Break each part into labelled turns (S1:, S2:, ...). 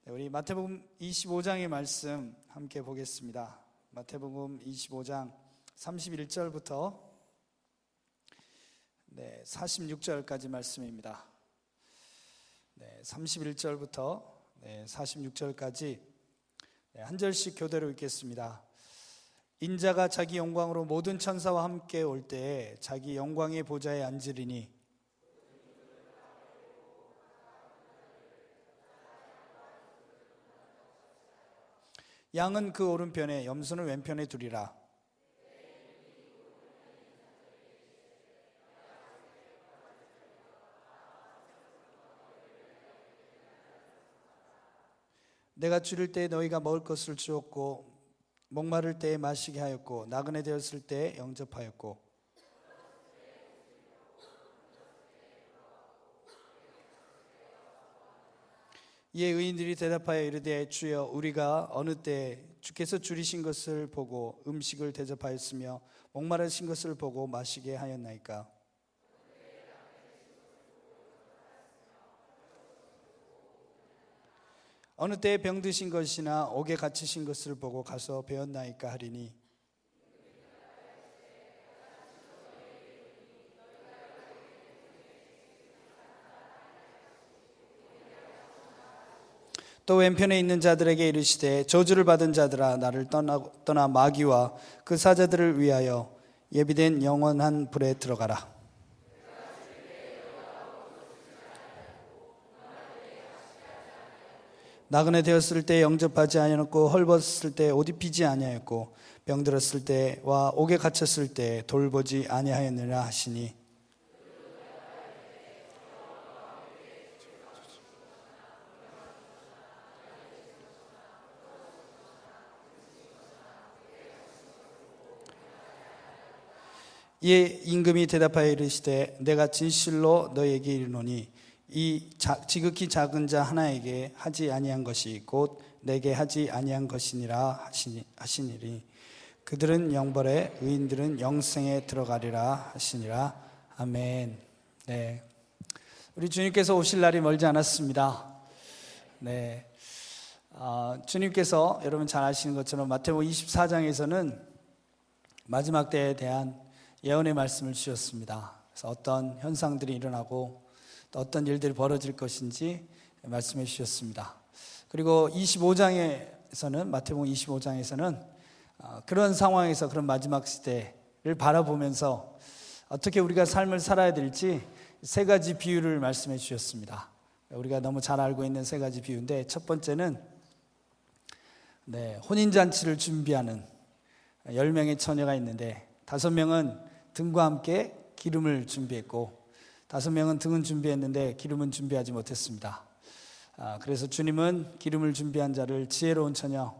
S1: 우리 마태복음 25장의 말씀 함께 보겠습니다. 마태복음 25장 31절부터 46절까지 말씀입니다. 31절부터 46절까지 한 절씩 교대로 읽겠습니다. 인자가 자기 영광으로 모든 천사와 함께 올 때에 자기 영광의 보좌에 앉으리니 양은 그 오른편에 염소는 왼편에 두리라. 내가 줄일 때에 너희가 먹을 것을 주었고 목마를 때에 마시게 하였고 나그네 되었을 때에 영접하였고 이에 의인들이 대답하여 이르되 주여 우리가 어느 때 주께서 줄이신 것을 보고 음식을 대접하였으며 목마르신 것을 보고 마시게 하였나이까. 어느 때에 병드신 것이나 옥에 갇히신 것을 보고 가서 배웠나이까 하리니 또 왼편에 있는 자들에게 이르시되 저주를 받은 자들아 나를 떠나 마귀와 그 사자들을 위하여 예비된 영원한 불에 들어가라. 나그네 되었을 때 영접하지 아니하였고 헐벗었을 때 옷 입히지 아니하였고 병들었을 때와 옥에 갇혔을 때 돌보지 아니하였느냐 하시니 이에 임금이 대답하여 이르시되 내가 진실로 너에게 이르노니 이 지극히 작은 자 하나에게 하지 아니한 것이 곧 내게 하지 아니한 것이니라 하시니리. 그들은 영벌에 의인들은 영생에 들어가리라 하시니라. 아멘. 우리 주님께서 오실 날이 멀지 않았습니다. 주님께서 여러분 잘 아시는 것처럼 마태복음 24장에서는 마지막 때에 대한 예언의 말씀을 주셨습니다. 그래서 어떤 현상들이 일어나고 또 어떤 일들이 벌어질 것인지 말씀해 주셨습니다. 그리고 25장에서는 마태복음 25장에서는 그런 상황에서 그런 마지막 시대를 바라보면서 어떻게 우리가 삶을 살아야 될지 세 가지 비유를 말씀해 주셨습니다. 우리가 너무 잘 알고 있는 세 가지 비유인데 첫 번째는 혼인잔치를 준비하는 10명의 처녀가 있는데 5명은 등과 함께 기름을 준비했고 5명은 등은 준비했는데 기름은 준비하지 못했습니다. 그래서 주님은 기름을 준비한 자를 지혜로운 처녀,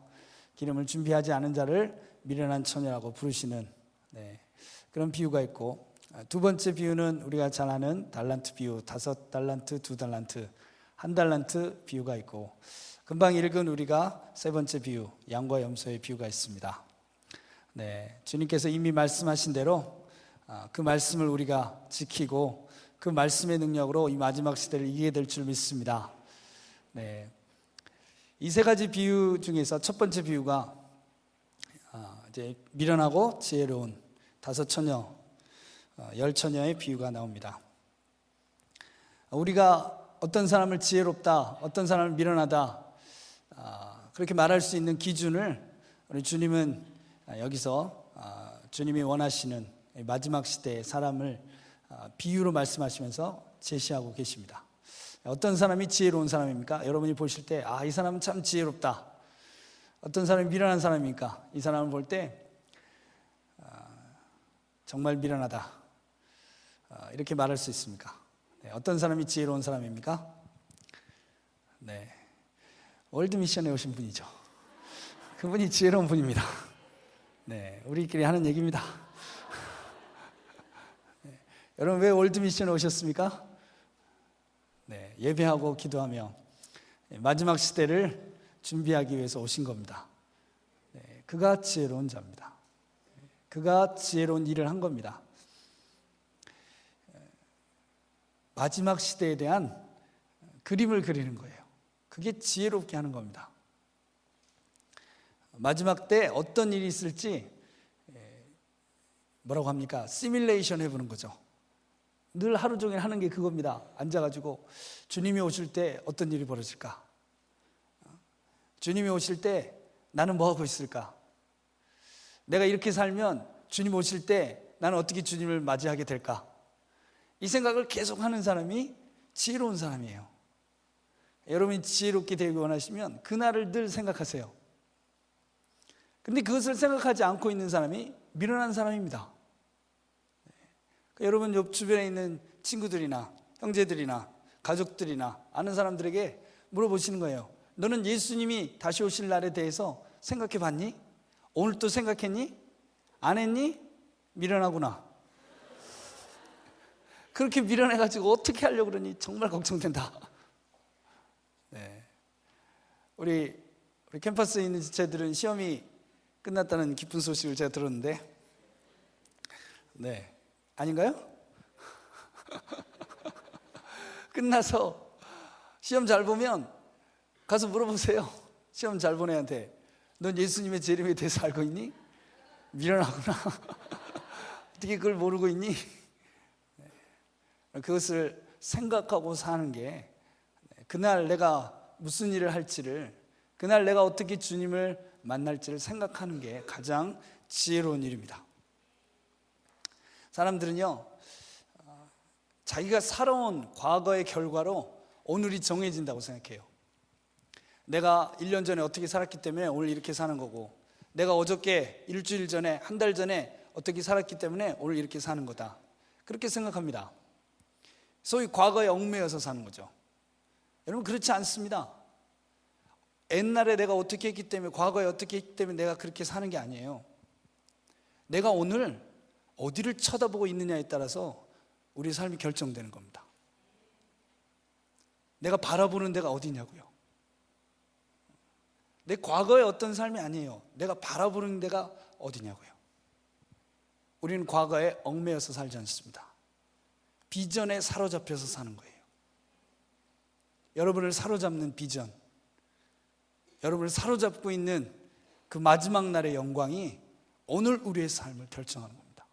S1: 기름을 준비하지 않은 자를 미련한 처녀라고 부르시는 그런 비유가 있고, 두 번째 비유는 우리가 잘 아는 달란트 비유, 5달란트, 2달란트, 1달란트 비유가 있고, 금방 읽은 우리가 세 번째 비유, 양과 염소의 비유가 있습니다. 주님께서 이미 말씀하신 대로 그 말씀을 우리가 지키고 그 말씀의 능력으로 이 마지막 시대를 이기게 될 줄 믿습니다. 이 세 가지 비유 중에서 첫 번째 비유가 이제 미련하고 지혜로운 5처녀, 10처녀의 비유가 나옵니다. 우리가 어떤 사람을 지혜롭다, 어떤 사람을 미련하다 그렇게 말할 수 있는 기준을 우리 주님은 여기서 주님이 원하시는 마지막 시대의 사람을 비유로 말씀하시면서 제시하고 계십니다. 어떤 사람이 지혜로운 사람입니까? 여러분이 보실 때 이 사람은 참 지혜롭다. 어떤 사람이 미련한 사람입니까? 이 사람을 볼 때 정말 미련하다 이렇게 말할 수 있습니까? 어떤 사람이 지혜로운 사람입니까? 월드미션에 오신 분이죠. 그분이 지혜로운 분입니다. 우리끼리 하는 얘기입니다. 여러분 왜 월드미션에 오셨습니까? 예배하고 기도하며 마지막 시대를 준비하기 위해서 오신 겁니다. 그가 지혜로운 자입니다. 그가 지혜로운 일을 한 겁니다. 마지막 시대에 대한 그림을 그리는 거예요. 그게 지혜롭게 하는 겁니다. 마지막 때 어떤 일이 있을지 뭐라고 합니까? 시뮬레이션 해보는 거죠. 늘 하루 종일 하는 게 그겁니다. 앉아가지고 주님이 오실 때 어떤 일이 벌어질까? 주님이 오실 때 나는 뭐 하고 있을까? 내가 이렇게 살면 주님 오실 때 나는 어떻게 주님을 맞이하게 될까? 이 생각을 계속 하는 사람이 지혜로운 사람이에요. 여러분이 지혜롭게 되기 원하시면 그날을 늘 생각하세요. 근데 그것을 생각하지 않고 있는 사람이 미련한 사람입니다. 여러분 옆 주변에 있는 친구들이나 형제들이나 가족들이나 아는 사람들에게 물어보시는 거예요. 너는 예수님이 다시 오실 날에 대해서 생각해 봤니? 오늘 또 생각했니? 안 했니? 미련하구나. 그렇게 미련해가지고 어떻게 하려고 그러니 정말 걱정된다. 네. 우리 캠퍼스에 있는 지체들은 시험이 끝났다는 기쁜 소식을 제가 들었는데, 네, 아닌가요? 끝나서 시험 잘 보면 가서 물어보세요. 시험 잘 본 애한테 넌 예수님의 재림에 대해서 알고 있니? 미련하구나. 어떻게 그걸 모르고 있니? 그것을 생각하고 사는 게 그날 내가 무슨 일을 할지를, 그날 내가 어떻게 주님을 만날지를 생각하는 게 가장 지혜로운 일입니다. 사람들은요, 자기가 살아온 과거의 결과로 오늘이 정해진다고 생각해요. 내가 1년 전에 어떻게 살았기 때문에 오늘 이렇게 사는 거고, 내가 어저께 일주일 전에 한 달 전에 어떻게 살았기 때문에 오늘 이렇게 사는 거다, 그렇게 생각합니다. 소위 과거에 얽매여서 사는 거죠. 여러분, 그렇지 않습니다. 옛날에 내가 어떻게 했기 때문에, 과거에 어떻게 했기 때문에 내가 그렇게 사는 게 아니에요. 내가 오늘 어디를 쳐다보고 있느냐에 따라서 우리 삶이 결정되는 겁니다. 내가 바라보는 데가 어디냐고요. 내 과거의 어떤 삶이 아니에요. 내가 바라보는 데가 어디냐고요. 우리는 과거에 얽매여서 살지 않습니다. 비전에 사로잡혀서 사는 거예요. 여러분을 사로잡는 비전, 여러분을 사로잡고 있는 그 마지막 날의 영광이 오늘 우리의 삶을 결정하는 겁니다.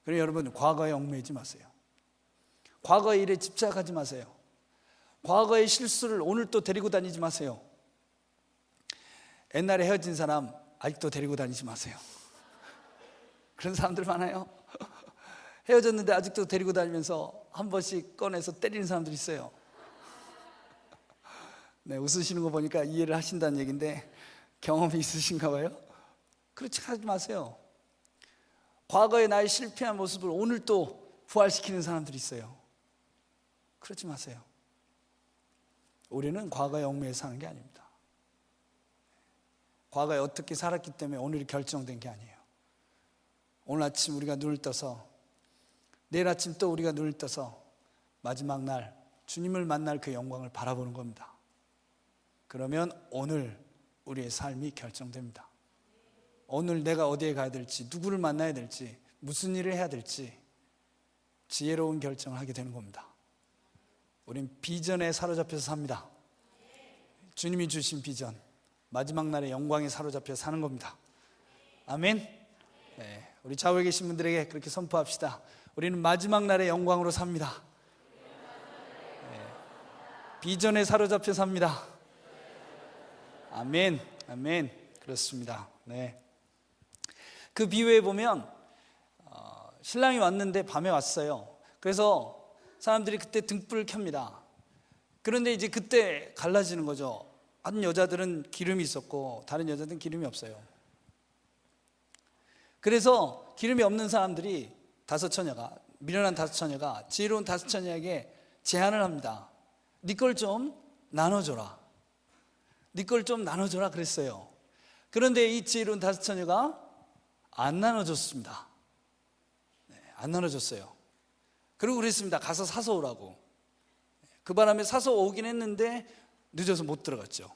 S1: 그래서 여러분, 과거에 얽매이지 마세요. 과거의 일에 집착하지 마세요. 과거의 실수를 오늘 또 데리고 다니지 마세요. 옛날에 헤어진 사람 아직도 데리고 다니지 마세요. 그런 사람들 많아요. 헤어졌는데 아직도 데리고 다니면서 한 번씩 꺼내서 때리는 사람들이 있어요. 네, 웃으시는 거 보니까 이해를 하신다는 얘기인데 경험이 있으신가 봐요. 그렇지 하지 마세요. 과거의 나의 실패한 모습을 오늘 또 부활시키는 사람들이 있어요. 그러지 마세요. 우리는 과거의 얽매여 사는 게 아닙니다. 과거에 어떻게 살았기 때문에 오늘이 결정된 게 아니에요. 오늘 아침 우리가 눈을 떠서, 내일 아침 또 우리가 눈을 떠서 마지막 날 주님을 만날 그 영광을 바라보는 겁니다. 그러면 오늘 우리의 삶이 결정됩니다. 오늘 내가 어디에 가야 될지, 누구를 만나야 될지, 무슨 일을 해야 될지 지혜로운 결정을 하게 되는 겁니다. 우린 비전에 사로잡혀서 삽니다. 주님이 주신 비전, 마지막 날의 영광에 사로잡혀 사는 겁니다. 아멘. 네, 우리 좌우에 계신 분들에게 그렇게 선포합시다. 우리는 마지막 날의 영광으로 삽니다. 네, 비전에 사로잡혀 삽니다. 아멘, 아멘. 그렇습니다. 네. 그 비유에 보면 신랑이 왔는데 밤에 왔어요. 그래서 사람들이 그때 등불을 켭니다. 그런데 이제 그때 갈라지는 거죠. 한 여자들은 기름이 있었고 다른 여자들은 기름이 없어요. 그래서 기름이 없는 사람들이 미련한 다섯 처녀가 지혜로운 다섯 처녀에게 제안을 합니다. 네 걸 좀 나눠줘라. 네 걸 좀 나눠줘라 그랬어요. 그런데 이 지혜로운 다섯 처녀가 안 나눠줬습니다. 네, 안 나눠줬어요. 그리고 그랬습니다. 가서 사서 오라고. 그 바람에 사서 오긴 했는데 늦어서 못 들어갔죠.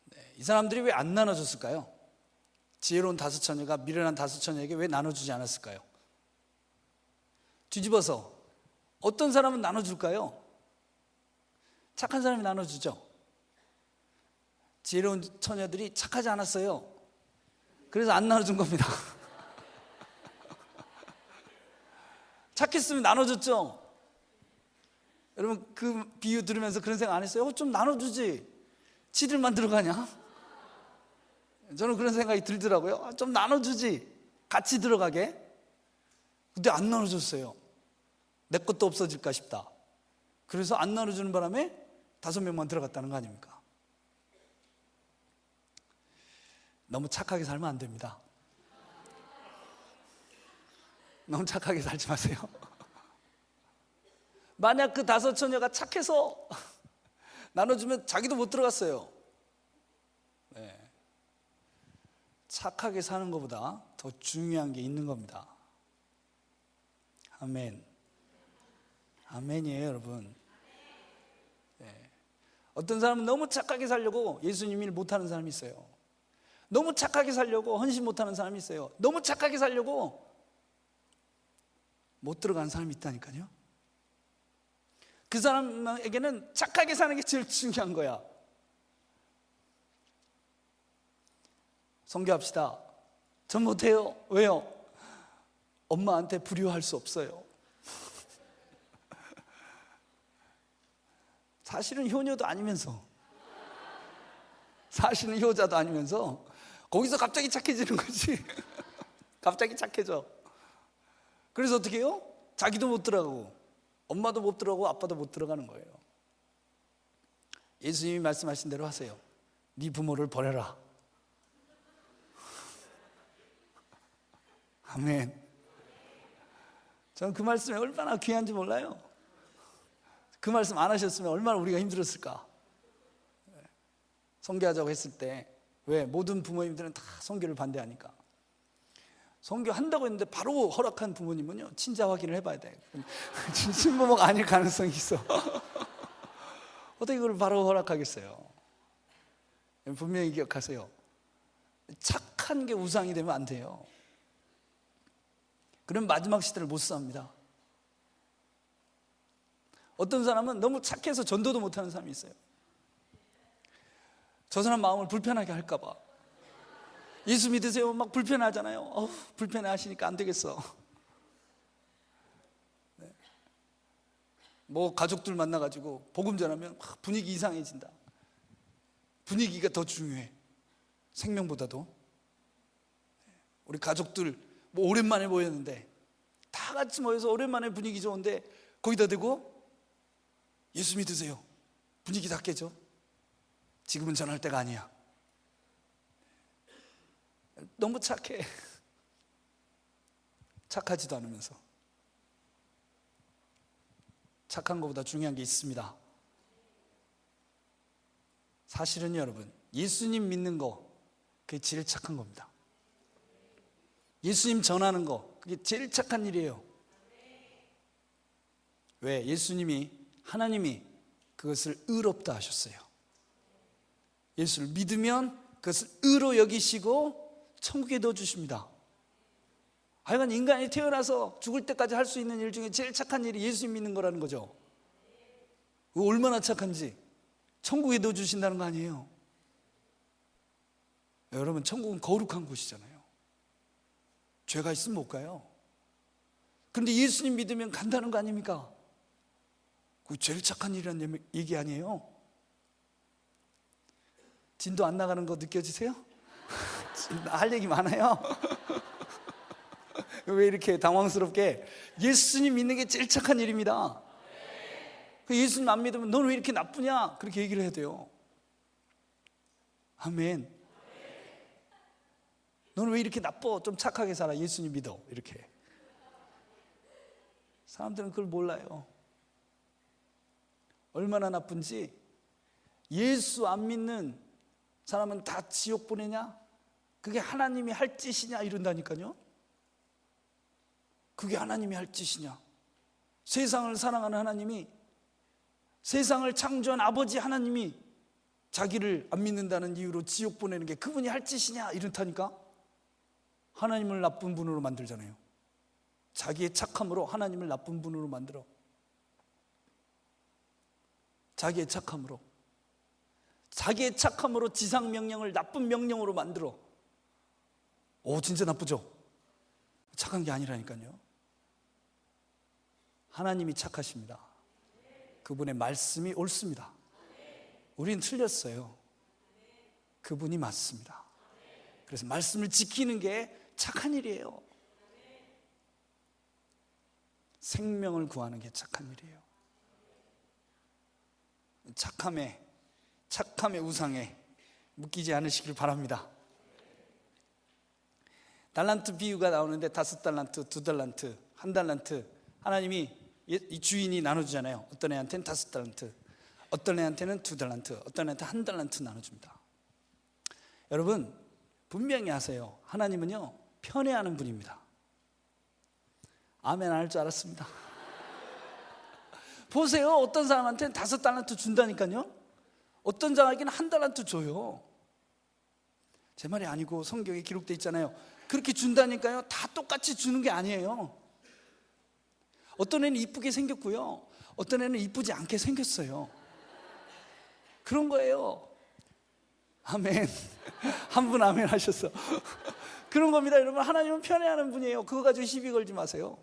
S1: 네, 이 사람들이 왜 안 나눠줬을까요? 지혜로운 다섯 처녀가 미련한 다섯 처녀에게 왜 나눠주지 않았을까요? 뒤집어서 어떤 사람은 나눠줄까요? 착한 사람이 나눠주죠. 지혜로운 처녀들이 착하지 않았어요. 그래서 안 나눠준 겁니다. 착했으면 나눠줬죠. 여러분 그 비유 들으면서 그런 생각 안 했어요? 좀 나눠주지, 지들만 들어가냐? 저는 그런 생각이 들더라고요. 좀 나눠주지, 같이 들어가게. 근데 안 나눠줬어요. 내 것도 없어질까 싶다. 그래서 안 나눠주는 바람에 5명만 들어갔다는 거 아닙니까? 너무 착하게 살면 안 됩니다. 너무 착하게 살지 마세요. 만약 그 5 처녀가 착해서 나눠주면 자기도 못 들어갔어요. 네. 착하게 사는 것보다 더 중요한 게 있는 겁니다. 아멘. 아멘이에요, 여러분. 네. 어떤 사람은 너무 착하게 살려고 예수님 일 못하는 사람이 있어요. 너무 착하게 살려고 헌신 못하는 사람이 있어요. 너무 착하게 살려고 못 들어가는 사람이 있다니까요. 그 사람에게는 착하게 사는 게 제일 중요한 거야. 선교합시다. 전 못해요. 왜요? 엄마한테 불효할 수 없어요. 사실은 효녀도 아니면서, 사실은 효자도 아니면서 거기서 갑자기 착해지는 거지. 갑자기 착해져. 그래서 어떻게 해요? 자기도 못 들어가고 엄마도 못 들어가고 아빠도 못 들어가는 거예요. 예수님이 말씀하신 대로 하세요. 네 부모를 버려라. 아멘. 저는 그 말씀이 얼마나 귀한지 몰라요. 그 말씀 안 하셨으면 얼마나 우리가 힘들었을까. 선교하자고 했을 때 왜 모든 부모님들은 다 선교를 반대하니까, 선교한다고 했는데 바로 허락한 부모님은요, 친자 확인을 해봐야 돼. 친부모가 아닐 가능성이 있어. 어떻게 그걸 바로 허락하겠어요? 분명히 기억하세요. 착한 게 우상이 되면 안 돼요. 그럼 마지막 시대를 못 삽니다. 어떤 사람은 너무 착해서 전도도 못하는 사람이 있어요. 저 사람 마음을 불편하게 할까 봐. 예수 믿으세요? 막 불편하잖아요. 불편해 하시니까 안 되겠어. 네. 뭐 가족들 만나가지고 복음 전하면 분위기 이상해진다. 분위기가 더 중요해, 생명보다도. 우리 가족들 뭐 오랜만에 모였는데 다 같이 모여서 오랜만에 분위기 좋은데 거기다 대고 예수 믿으세요, 분위기 다 깨져. 지금은 전할 때가 아니야. 너무 착해. 착하지도 않으면서. 착한 것보다 중요한 게 있습니다. 사실은 여러분, 예수님 믿는 거, 그게 제일 착한 겁니다. 예수님 전하는 거, 그게 제일 착한 일이에요. 왜? 예수님이, 하나님이 그것을 의롭다 하셨어요. 예수를 믿으면 그것을 의로 여기시고 천국에 넣어주십니다. 하여간 인간이 태어나서 죽을 때까지 할 수 있는 일 중에 제일 착한 일이 예수님 믿는 거라는 거죠. 그거 얼마나 착한지 천국에 넣어주신다는 거 아니에요. 여러분, 천국은 거룩한 곳이잖아요. 죄가 있으면 못 가요. 그런데 예수님 믿으면 간다는 거 아닙니까? 그거 제일 착한 일이라는 얘기 아니에요. 진도 안 나가는 거 느껴지세요? 할 얘기 많아요. 왜 이렇게 당황스럽게? 예수님 믿는 게 제일 착한 일입니다. 예수님 안 믿으면 너는 왜 이렇게 나쁘냐? 그렇게 얘기를 해야 돼요. 아멘. 너는 왜 이렇게 나빠? 좀 착하게 살아. 예수님 믿어. 이렇게. 사람들은 그걸 몰라요. 얼마나 나쁜지. 예수 안 믿는 사람은 다 지옥 보내냐? 그게 하나님이 할 짓이냐? 이런다니까요. 그게 하나님이 할 짓이냐? 세상을 사랑하는 하나님이, 세상을 창조한 아버지 하나님이 자기를 안 믿는다는 이유로 지옥 보내는 게 그분이 할 짓이냐? 이렇다니까. 하나님을 나쁜 분으로 만들잖아요. 자기의 착함으로 하나님을 나쁜 분으로 만들어. 자기의 착함으로. 자기의 착함으로 지상 명령을 나쁜 명령으로 만들어. 진짜 나쁘죠? 착한 게 아니라니까요. 하나님이 착하십니다. 그분의 말씀이 옳습니다. 우린 틀렸어요. 그분이 맞습니다. 그래서 말씀을 지키는 게 착한 일이에요. 생명을 구하는 게 착한 일이에요. 착함의 우상에 묶이지 않으시길 바랍니다. 달란트 비유가 나오는데 5달란트, 2달란트, 1달란트, 하나님이 이 주인이 나눠주잖아요. 어떤 애한테는 5달란트, 어떤 애한테는 2달란트, 어떤 애한테 1달란트 나눠줍니다. 여러분 분명히 아세요. 하나님은요 편애하는 분입니다. 아멘 안 할 줄 알았습니다. 보세요. 어떤 사람한테는 5달란트 준다니까요. 어떤 사람에게는 1달란트 줘요. 제 말이 아니고 성경에 기록되어 있잖아요. 그렇게 준다니까요. 다 똑같이 주는 게 아니에요. 어떤 애는 이쁘게 생겼고요, 어떤 애는 이쁘지 않게 생겼어요. 그런 거예요. 아멘. 한 분 아멘 하셨어. 그런 겁니다. 여러분, 하나님은 편애하는 분이에요. 그거 가지고 시비 걸지 마세요.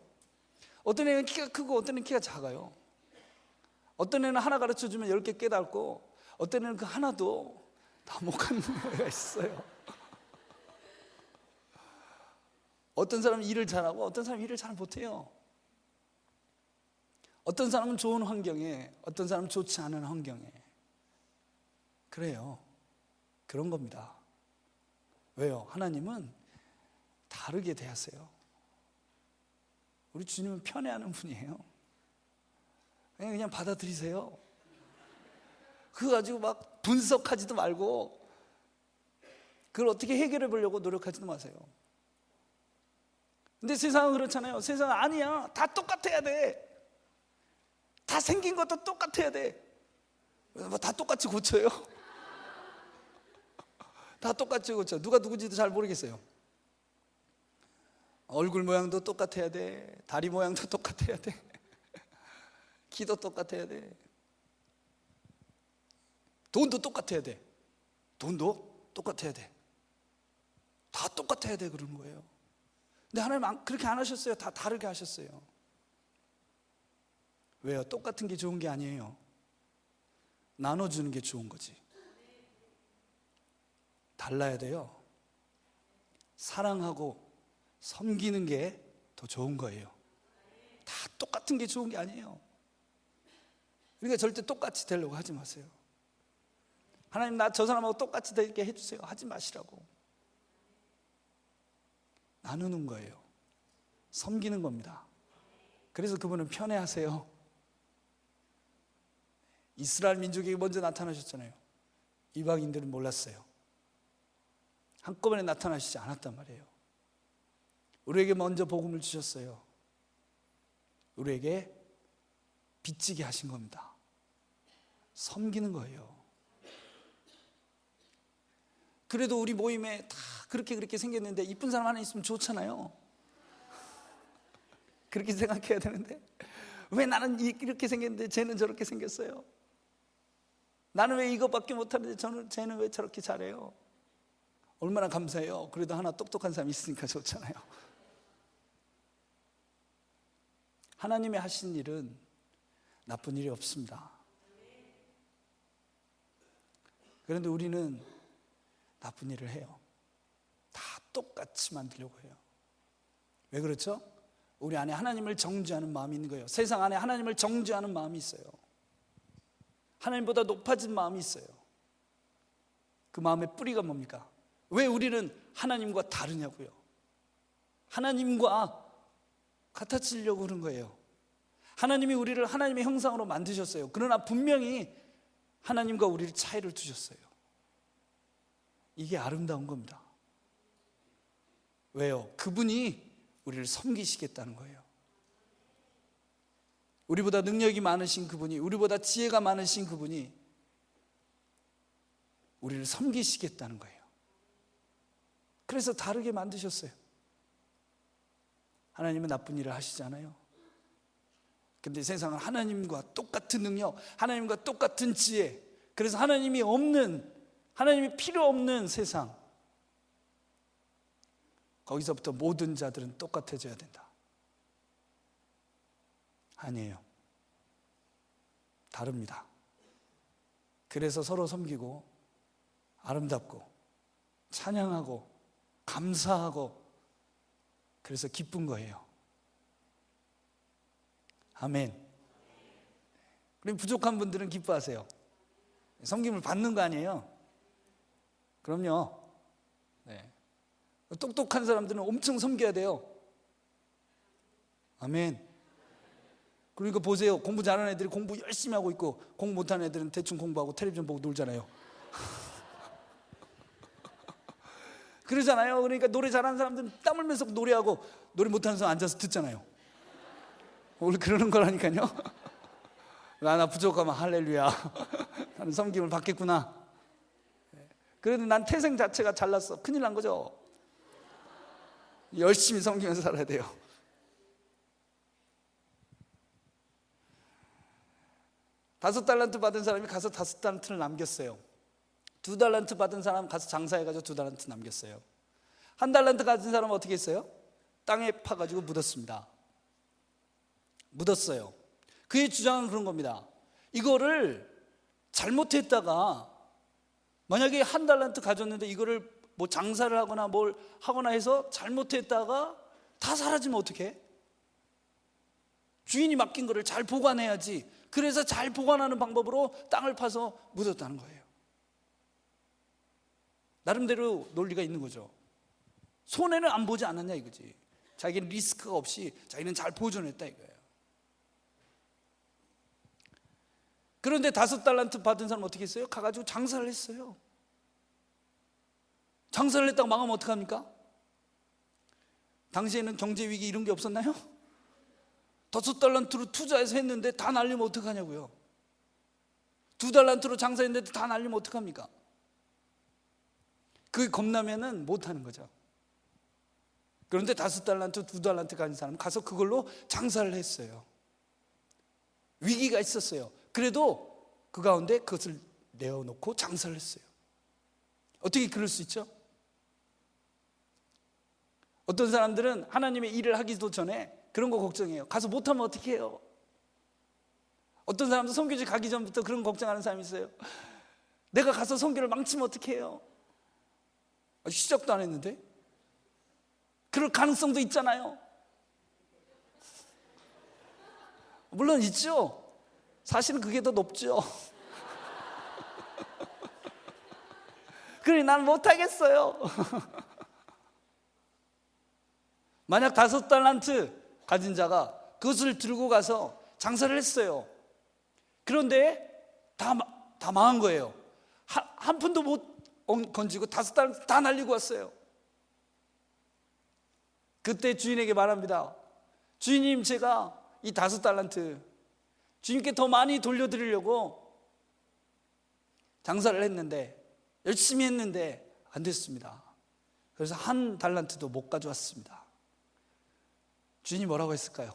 S1: 어떤 애는 키가 크고 어떤 애는 키가 작아요. 어떤 애는 하나 가르쳐주면 10개 깨닫고, 어떤 애는 그 하나도 다 못 갖는 애가 있어요. 어떤 사람은 일을 잘하고 어떤 사람은 일을 잘 못해요. 어떤 사람은 좋은 환경에, 어떤 사람은 좋지 않은 환경에. 그래요. 그런 겁니다. 왜요? 하나님은 다르게 대하세요. 우리 주님은 편애하는 분이에요. 그냥 받아들이세요. 그거 가지고 막 분석하지도 말고 그걸 어떻게 해결해 보려고 노력하지도 마세요. 근데 세상은 그렇잖아요. 세상은 아니야, 다 똑같아야 돼. 다 생긴 것도 똑같아야 돼. 다 똑같이 고쳐요. 다 똑같이 고쳐. 누가 누구지도 잘 모르겠어요. 얼굴 모양도 똑같아야 돼. 다리 모양도 똑같아야 돼. 키도 똑같아야 돼. 돈도 똑같아야 돼. 돈도 똑같아야 돼. 다 똑같아야 돼 그러는 거예요. 근데 하나님 그렇게 안 하셨어요. 다 다르게 하셨어요. 왜요? 똑같은 게 좋은 게 아니에요. 나눠주는 게 좋은 거지. 달라야 돼요. 사랑하고 섬기는 게 더 좋은 거예요. 다 똑같은 게 좋은 게 아니에요. 그러니까 절대 똑같이 되려고 하지 마세요. 하나님, 나 저 사람하고 똑같이 되게 해주세요. 하지 마시라고. 나누는 거예요. 섬기는 겁니다. 그래서 그분은 편애하세요. 이스라엘 민족에게 먼저 나타나셨잖아요. 이방인들은 몰랐어요. 한꺼번에 나타나시지 않았단 말이에요. 우리에게 먼저 복음을 주셨어요. 우리에게 빚지게 하신 겁니다. 섬기는 거예요. 그래도 우리 모임에 다 그렇게 생겼는데 이쁜 사람 하나 있으면 좋잖아요. 그렇게 생각해야 되는데 왜 나는 이렇게 생겼는데 쟤는 저렇게 생겼어요? 나는 왜 이것밖에 못하는데 쟤는 왜 저렇게 잘해요? 얼마나 감사해요. 그래도 하나 똑똑한 사람이 있으니까 좋잖아요. 하나님이 하신 일은 나쁜 일이 없습니다. 그런데 우리는 나쁜 일을 해요. 다 똑같이 만들려고 해요. 왜 그렇죠? 우리 안에 하나님을 정죄하는 마음이 있는 거예요. 세상 안에 하나님을 정죄하는 마음이 있어요. 하나님보다 높아진 마음이 있어요. 그 마음의 뿌리가 뭡니까? 왜 우리는 하나님과 다르냐고요. 하나님과 같아지려고 그런 거예요. 하나님이 우리를 하나님의 형상으로 만드셨어요. 그러나 분명히 하나님과 우리를 차이를 두셨어요. 이게 아름다운 겁니다. 왜요? 그분이 우리를 섬기시겠다는 거예요. 우리보다 능력이 많으신 그분이, 우리보다 지혜가 많으신 그분이 우리를 섬기시겠다는 거예요. 그래서 다르게 만드셨어요. 하나님은 나쁜 일을 하시지 않아요. 근데 세상은 하나님과 똑같은 능력, 하나님과 똑같은 지혜, 그래서 하나님이 없는, 하나님이 필요 없는 세상, 거기서부터 모든 자들은 똑같아져야 된다. 아니에요. 다릅니다. 그래서 서로 섬기고 아름답고 찬양하고 감사하고 그래서 기쁜 거예요. 아멘. 그럼 부족한 분들은 기뻐하세요. 섬김을 받는 거 아니에요? 그럼요. 네. 똑똑한 사람들은 엄청 섬겨야 돼요. 아멘. 그러니까 보세요. 공부 잘하는 애들이 공부 열심히 하고 있고 공부 못하는 애들은 대충 공부하고 텔레비전 보고 놀잖아요. 그러잖아요. 그러니까 노래 잘하는 사람들은 땀 흘면서 노래하고 노래 못하는 사람 앉아서 듣잖아요. 원래 그러는 거라니까요. 나 부족하면 할렐루야. 나는 섬김을 받겠구나. 그래도 난 태생 자체가 잘났어. 큰일 난 거죠. 열심히 섬기면서 살아야 돼요. $5 받은 사람이 가서 5달란트를 남겼어요. 2달란트 받은 사람 가서 장사해가지고 2달란트 남겼어요. 1달란트 가진 사람은 어떻게 했어요? 땅에 파가지고 묻었습니다. 묻었어요. 그의 주장은 그런 겁니다. 이거를 잘못했다가 만약에 1달란트 가졌는데 이거를 뭐 장사를 하거나 뭘 하거나 해서 잘못했다가 다 사라지면 어떡해? 주인이 맡긴 거를 잘 보관해야지. 그래서 잘 보관하는 방법으로 땅을 파서 묻었다는 거예요. 나름대로 논리가 있는 거죠. 손해는 안 보지 않았냐 이거지. 자기는 리스크가 없이 자기는 잘 보존했다 이거예요. 그런데 5달란트 받은 사람은 어떻게 했어요? 가가지고 장사를 했어요. 장사를 했다가 망하면 어떡합니까? 당시에는 경제위기 이런 게 없었나요? 5달란트로 투자해서 했는데 다 날리면 어떡하냐고요. 2달란트로 장사했는데 다 날리면 어떡합니까? 그게 겁나면은 못하는 거죠. 그런데 5달란트, 2달란트 가진 사람은 가서 그걸로 장사를 했어요. 위기가 있었어요. 그래도 그 가운데 그것을 내어놓고 장사를 했어요. 어떻게 그럴 수 있죠? 어떤 사람들은 하나님의 일을 하기도 전에 그런 거 걱정해요. 가서 못하면 어떻게 해요? 어떤 사람도 선교지 가기 전부터 그런 걱정하는 사람이 있어요. 내가 가서 선교를 망치면 어떻게 해요? 시작도 안 했는데? 그럴 가능성도 있잖아요. 물론 있죠. 사실은 그게 더 높죠. 그래 난 못하겠어요. 만약 5달란트 가진 자가 그것을 들고 가서 장사를 했어요. 그런데 다 망한 거예요. 한 푼도 못 건지고 5달란트 다 날리고 왔어요. 그때 주인에게 말합니다. 주인님, 제가 이 5달란트 주님께 더 많이 돌려드리려고 장사를 했는데, 열심히 했는데 안 됐습니다. 그래서 1달란트도 못 가져왔습니다. 주인이 뭐라고 했을까요?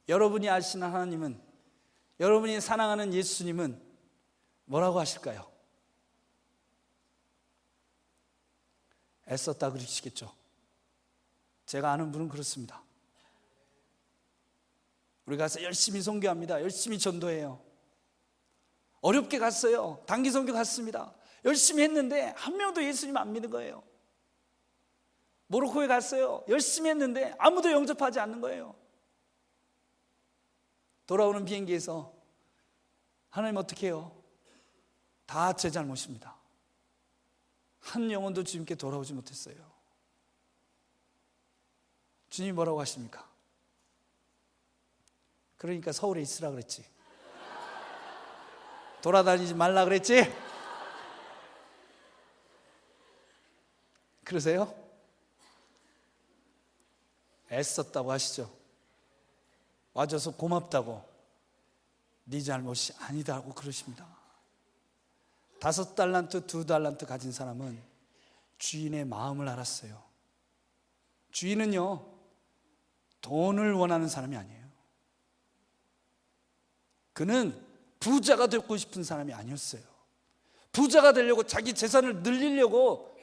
S1: 여러분이 아시는 하나님은, 여러분이 사랑하는 예수님은 뭐라고 하실까요? 애썼다 그러시겠죠. 제가 아는 분은 그렇습니다. 우리 가서 열심히 선교합니다. 열심히 전도해요. 어렵게 갔어요. 단기 선교 갔습니다. 열심히 했는데 한 명도 예수님 안 믿는 거예요. 모로코에 갔어요. 열심히 했는데 아무도 영접하지 않는 거예요. 돌아오는 비행기에서 하나님 어떻게 해요? 다 제 잘못입니다. 한 영혼도 주님께 돌아오지 못했어요. 주님이 뭐라고 하십니까? 그러니까 서울에 있으라 그랬지. 돌아다니지 말라 그랬지? 그러세요? 애썼다고 하시죠. 와줘서 고맙다고, 네 잘못이 아니다고 그러십니다. 5달란트, 2달란트 가진 사람은 주인의 마음을 알았어요. 주인은요, 돈을 원하는 사람이 아니에요. 그는 부자가 되고 싶은 사람이 아니었어요. 부자가 되려고 자기 재산을 늘리려고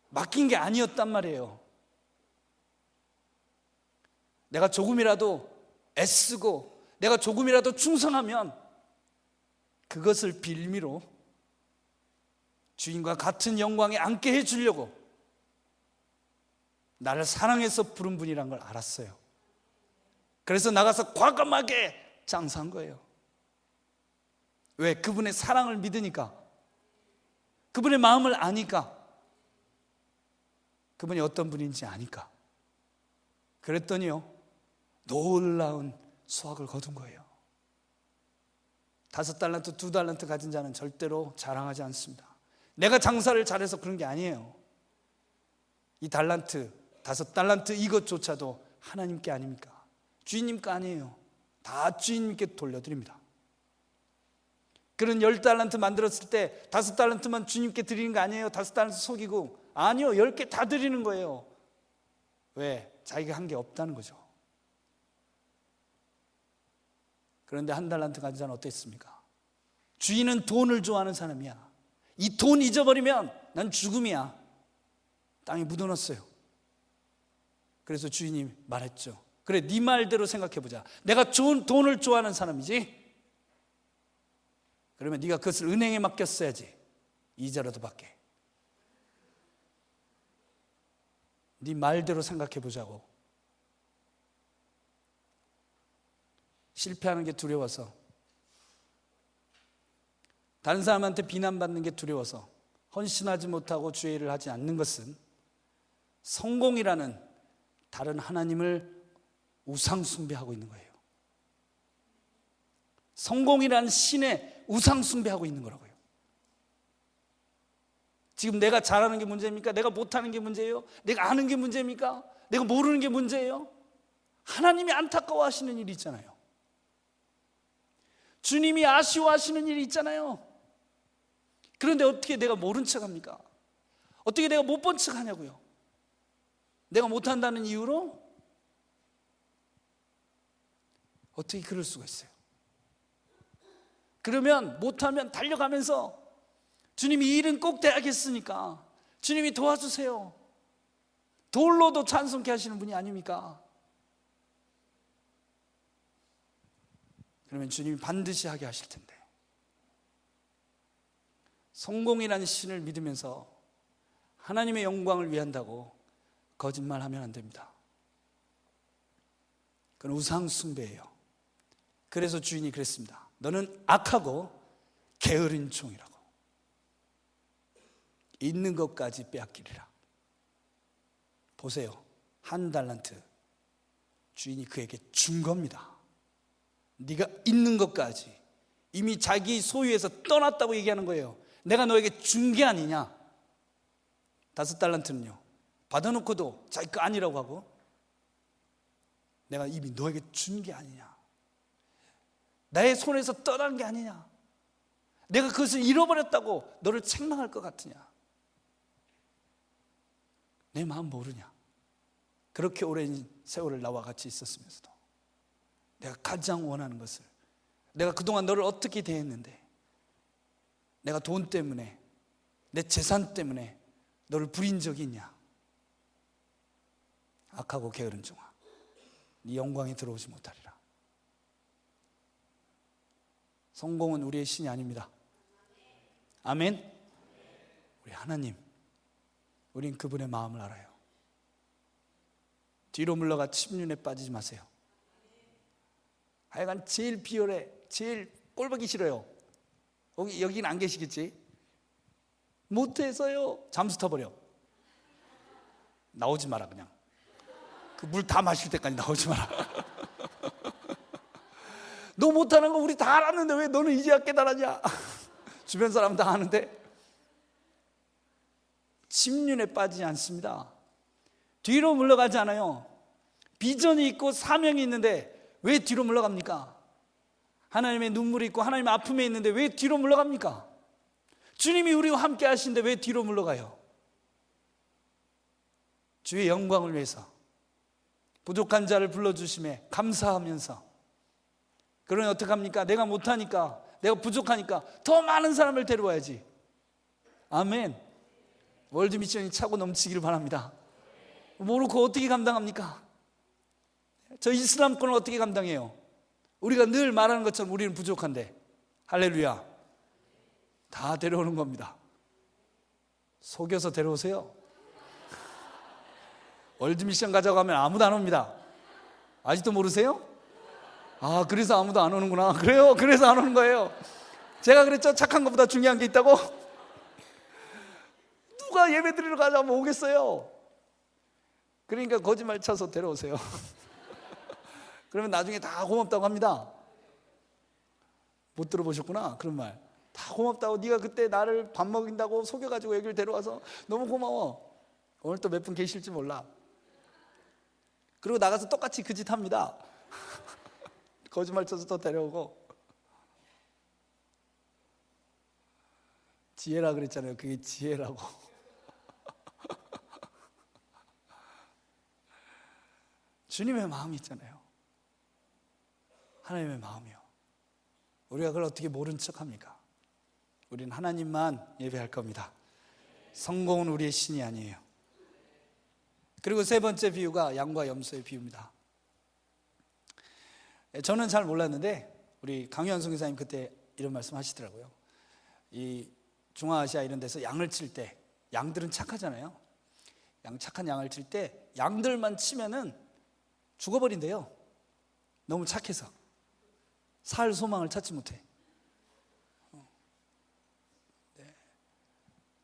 S1: 맡긴 게 아니었단 말이에요. 내가 조금이라도 애쓰고 내가 조금이라도 충성하면 그것을 빌미로 주인과 같은 영광에 앉게 해주려고 나를 사랑해서 부른 분이란 걸 알았어요. 그래서 나가서 과감하게 장사한 거예요. 왜? 그분의 사랑을 믿으니까, 그분의 마음을 아니까, 그분이 어떤 분인지 아니까. 그랬더니요, 놀라운 수확을 거둔 거예요. 5달란트, 2달란트 가진 자는 절대로 자랑하지 않습니다. 내가 장사를 잘해서 그런 게 아니에요. 이 달란트, 5달란트 이것조차도 하나님께 아닙니까? 주인님 거 아니에요. 다 주인님께 돌려드립니다. 그런 10달란트 만들었을 때 5달란트만 주님께 드리는 거 아니에요. 5달란트 속이고. 아니요, 10개 다 드리는 거예요. 왜? 자기가 한 게 없다는 거죠. 그런데 1달란트 가진 자는 어땠습니까? 주인은 돈을 좋아하는 사람이야. 이 돈 잊어버리면 난 죽음이야. 땅에 묻어놨어요. 그래서 주인이 말했죠. 그래, 네 말대로 생각해보자. 내가 돈을 좋아하는 사람이지? 그러면 네가 그것을 은행에 맡겼어야지. 이자라도 받게. 네 말대로 생각해보자고. 실패하는 게 두려워서, 다른 사람한테 비난받는 게 두려워서 헌신하지 못하고 주의 일을 하지 않는 것은 성공이라는 다른 하나님을 우상 숭배하고 있는 거예요. 성공이라는 신의 우상 숭배하고 있는 거라고요. 지금 내가 잘하는 게 문제입니까? 내가 못하는 게 문제예요? 내가 아는 게 문제입니까? 내가 모르는 게 문제예요? 하나님이 안타까워하시는 일이 있잖아요. 주님이 아쉬워하시는 일이 있잖아요. 그런데 어떻게 내가 모른 척합니까? 어떻게 내가 못 본 척하냐고요? 내가 못한다는 이유로? 어떻게 그럴 수가 있어요? 그러면 못하면 달려가면서 주님이 이 일은 꼭 돼야겠으니까 주님이 도와주세요. 돌로도 찬송케 하시는 분이 아닙니까? 그러면 주님이 반드시 하게 하실 텐데, 성공이라는 신을 믿으면서 하나님의 영광을 위한다고 거짓말하면 안 됩니다. 그건 우상 숭배예요. 그래서 주인이 그랬습니다. 너는 악하고 게으른 종이라고. 있는 것까지 빼앗기리라. 보세요. 1달란트 주인이 그에게 준 겁니다. 네가 있는 것까지, 이미 자기 소유에서 떠났다고 얘기하는 거예요. 내가 너에게 준 게 아니냐. 5달란트는요, 받아놓고도 자기 거 아니라고 하고, 내가 이미 너에게 준 게 아니냐. 나의 손에서 떠난 게 아니냐. 내가 그것을 잃어버렸다고 너를 책망할 것 같으냐. 내 마음 모르냐. 그렇게 오랜 세월을 나와 같이 있었으면서도 내가 가장 원하는 것을, 내가 그동안 너를 어떻게 대했는데, 내가 돈 때문에, 내 재산 때문에 너를 부린 적이 있냐. 악하고 게으른 종아, 네 영광에 들어오지 못하리라. 성공은 우리의 신이 아닙니다. 아멘. 우리 하나님, 우린 그분의 마음을 알아요. 뒤로 물러가 침륜에 빠지지 마세요. 하여간 제일 비열해, 제일 꼴보기 싫어요. 여기는 안 계시겠지? 못해서요. 잠수 타버려. 나오지 마라. 그냥 그 물 다 마실 때까지 나오지 마라. 너 못하는 거 우리 다 알았는데 왜 너는 이제야 깨달았냐? 주변 사람 다 아는데. 침륜에 빠지지 않습니다. 뒤로 물러가지 않아요. 비전이 있고 사명이 있는데 왜 뒤로 물러갑니까? 하나님의 눈물이 있고 하나님의 아픔이 있는데 왜 뒤로 물러갑니까? 주님이 우리와 함께 하시는데 왜 뒤로 물러가요? 주의 영광을 위해서, 부족한 자를 불러주심에 감사하면서, 그러니 어떡합니까? 내가 못하니까, 내가 부족하니까 더 많은 사람을 데려와야지. 아멘. 월드미션이 차고 넘치기를 바랍니다. 모로코 어떻게 감당합니까? 저 이슬람권을 어떻게 감당해요? 우리가 늘 말하는 것처럼 우리는 부족한데, 할렐루야, 다 데려오는 겁니다. 속여서 데려오세요. 월드미션 가자고 하면 아무도 안 옵니다. 아직도 모르세요? 아, 그래서 아무도 안 오는구나. 그래요, 그래서 안 오는 거예요. 제가 그랬죠. 착한 것보다 중요한 게 있다고. 누가 예배 드리러 가자면 오겠어요? 그러니까 거짓말 쳐서 데려오세요. 그러면 나중에 다 고맙다고 합니다. 못 들어보셨구나, 그런 말. 다 고맙다고, 네가 그때 나를 밥 먹인다고 속여가지고 여기를 데려와서 너무 고마워. 오늘 또 몇 분 계실지 몰라. 그리고 나가서 똑같이 그 짓 합니다. 거짓말 쳐서 또 데려오고. 지혜라 그랬잖아요. 그게 지혜라고. 주님의 마음이 있잖아요. 하나님의 마음이요. 우리가 그걸 어떻게 모른 척합니까? 우리는 하나님만 예배할 겁니다. 성공은 우리의 신이 아니에요. 그리고 세 번째 비유가 양과 염소의 비유입니다. 저는 잘 몰랐는데 우리 강유한 선교사님 그때 이런 말씀 하시더라고요. 이 중앙아시아 이런 데서 양을 칠 때, 양들은 착하잖아요. 착한 양을 칠 때 양들만 치면은 죽어버린대요. 너무 착해서. 살 소망을 찾지 못해. 네.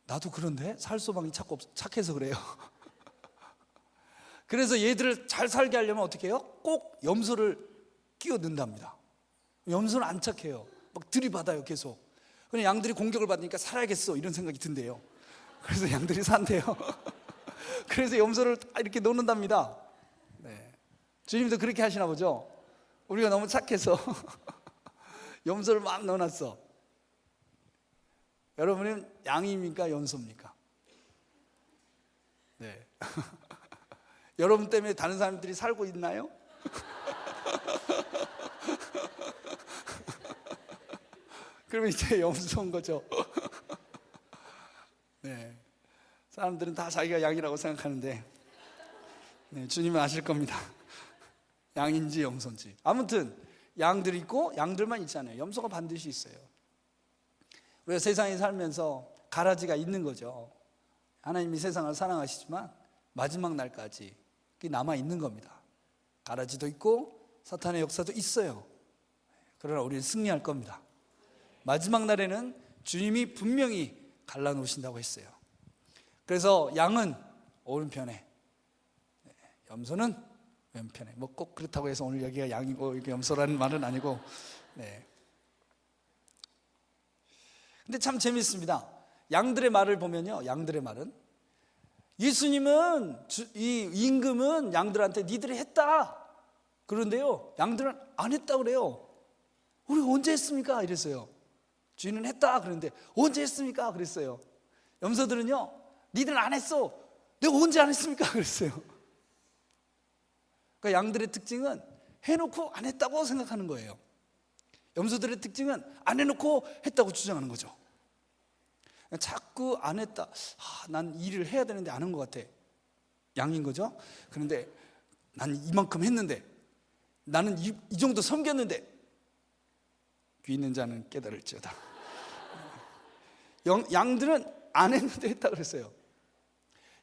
S1: 나도 그런데 살 소망이 착해서 그래요. 그래서 얘들을 잘 살게 하려면 어떻게 해요? 꼭 염소를 끼워 넣는답니다. 염소는 안 착해요. 막 들이받아요, 계속. 그냥 양들이 공격을 받으니까 살아야겠어, 이런 생각이 든대요. 그래서 양들이 산대요. 그래서 염소를 이렇게 놓는답니다. 네. 주님도 그렇게 하시나 보죠? 우리가 너무 착해서 염소를 막 넣어놨어. 여러분은 양입니까, 염소입니까? 네. 여러분 때문에 다른 사람들이 살고 있나요? 그러면 이제 염소인 거죠. 네. 사람들은 다 자기가 양이라고 생각하는데, 네, 주님은 아실 겁니다. 양인지 염소인지. 아무튼 양들이 있고 양들만 있잖아요. 염소가 반드시 있어요. 우리가 세상에 살면서 가라지가 있는 거죠. 하나님이 세상을 사랑하시지만 마지막 날까지 그게 남아 있는 겁니다. 가라지도 있고 사탄의 역사도 있어요. 그러나 우리는 승리할 겁니다. 마지막 날에는 주님이 분명히 갈라놓으신다고 했어요. 그래서 양은 오른편에, 염소는 왼편에. 뭐 꼭 그렇다고 해서 오늘 여기가 양이고 여기 염소라는 말은 아니고, 네. 근데 참 재밌습니다. 양들의 말을 보면요, 양들의 말은, 예수님은 이 임금은 양들한테 니들이 했다 그런데요, 양들은 안 했다 그래요. 우리가 언제 했습니까? 이랬어요. 주인은 했다 그랬는데 언제 했습니까? 그랬어요. 염소들은요, 니들은 안 했어. 내가 언제 안 했습니까? 그랬어요. 그러니까 양들의 특징은 해놓고 안 했다고 생각하는 거예요. 염소들의 특징은 안 해놓고 했다고 주장하는 거죠. 자꾸 안 했다. 난 일을 해야 되는데 안 한 것 같아. 양인 거죠. 그런데 난 이만큼 했는데, 나는 이 정도 섬겼는데, 귀 있는 자는 깨달을지어다. 양들은 안 했는데 했다 그랬어요.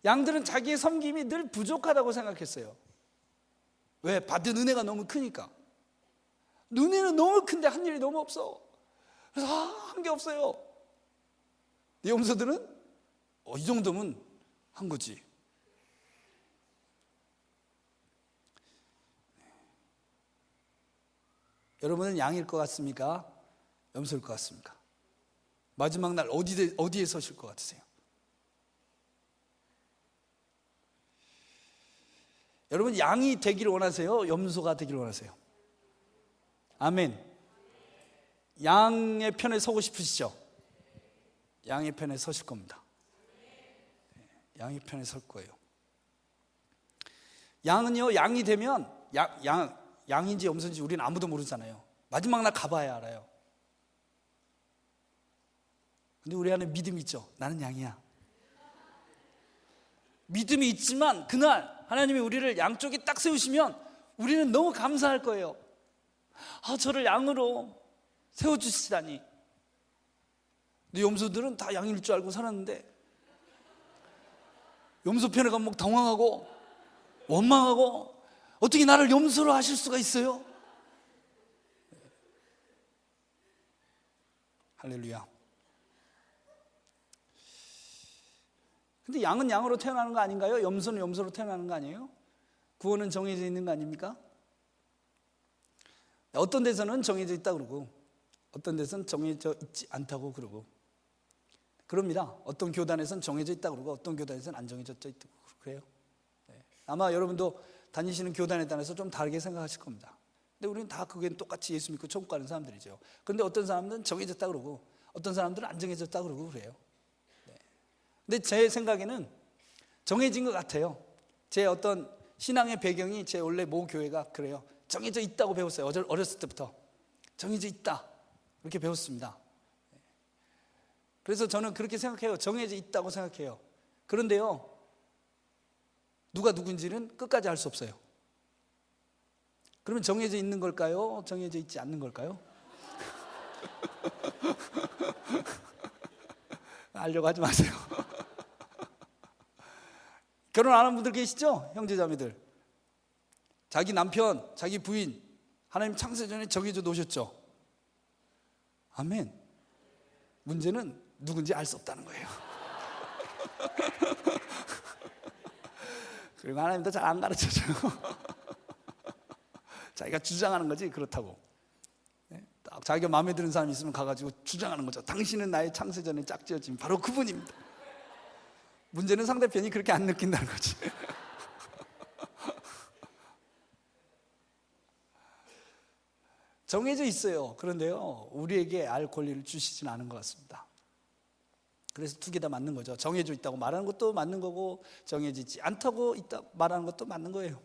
S1: 양들은 자기의 섬김이 늘 부족하다고 생각했어요. 왜? 받은 은혜가 너무 크니까. 은혜는 너무 큰데 한 일이 너무 없어. 그래서 한 게 없어요. 이 염소들은 이 정도면 한 거지. 여러분은 양일 것 같습니까? 염소일 것 같습니까? 마지막 날 어디에 서실 것 같으세요? 여러분, 양이 되기를 원하세요? 염소가 되기를 원하세요? 아멘. 양의 편에 서고 싶으시죠? 양의 편에 서실 겁니다. 양의 편에 설 거예요. 양은요, 양이 되면 양인지 염소인지 우리는 아무도 모르잖아요. 마지막 날 가봐야 알아요. 근데 우리 안에 믿음이 있죠. 나는 양이야. 믿음이 있지만 그날 하나님이 우리를 양쪽에 딱 세우시면 우리는 너무 감사할 거예요. 저를 양으로 세워주시다니. 근데 염소들은 다 양일 줄 알고 살았는데 염소 편에 가면 막 당황하고 원망하고, 어떻게 나를 염소로 하실 수가 있어요? 할렐루야. 근데 양은 양으로 태어나는 거 아닌가요? 염소는 염소로 태어나는 거 아니에요? 구원은 정해져 있는 거 아닙니까? 어떤 데서는 정해져 있다 그러고 어떤 데서는 정해져 있지 않다고 그러고 그럽니다. 어떤 교단에서는 정해져 있다 그러고 어떤 교단에서는 안 정해져 있다고 그래요. 아마 여러분도 다니시는 교단에 따라서 좀 다르게 생각하실 겁니다. 근데 우리는 다 그게 똑같이 예수 믿고 천국 가는 사람들이죠. 그런데 어떤 사람들은 정해졌다 그러고 어떤 사람들은 안 정해졌다 그러고 그래요. 근데 제 생각에는 정해진 것 같아요. 제 어떤 신앙의 배경이, 제 원래 모 교회가 그래요. 정해져 있다고 배웠어요. 어렸을 때부터 정해져 있다 이렇게 배웠습니다. 그래서 저는 그렇게 생각해요. 정해져 있다고 생각해요. 그런데요, 누가 누군지는 끝까지 알 수 없어요. 그러면 정해져 있는 걸까요? 정해져 있지 않는 걸까요? 알려고 하지 마세요. 결혼 안 한 분들 계시죠? 형제자매들. 자기 남편, 자기 부인 하나님 창세전에 정해져 놓으셨죠? 아멘. 문제는 누군지 알 수 없다는 거예요. 그리고 하나님도 잘 안 가르쳐줘요. 자기가 주장하는 거지 그렇다고. 딱 자기가 마음에 드는 사람이 있으면 가가지고 주장하는 거죠. 당신은 나의 창세전에 짝지어진 바로 그분입니다. 문제는 상대편이 그렇게 안 느낀다는 거지. 정해져 있어요. 그런데요, 우리에게 알 권리를 주시진 않은 것 같습니다. 그래서 두 개 다 맞는 거죠. 정해져 있다고 말하는 것도 맞는 거고 정해지지 않다고 말하는 것도 맞는 거예요.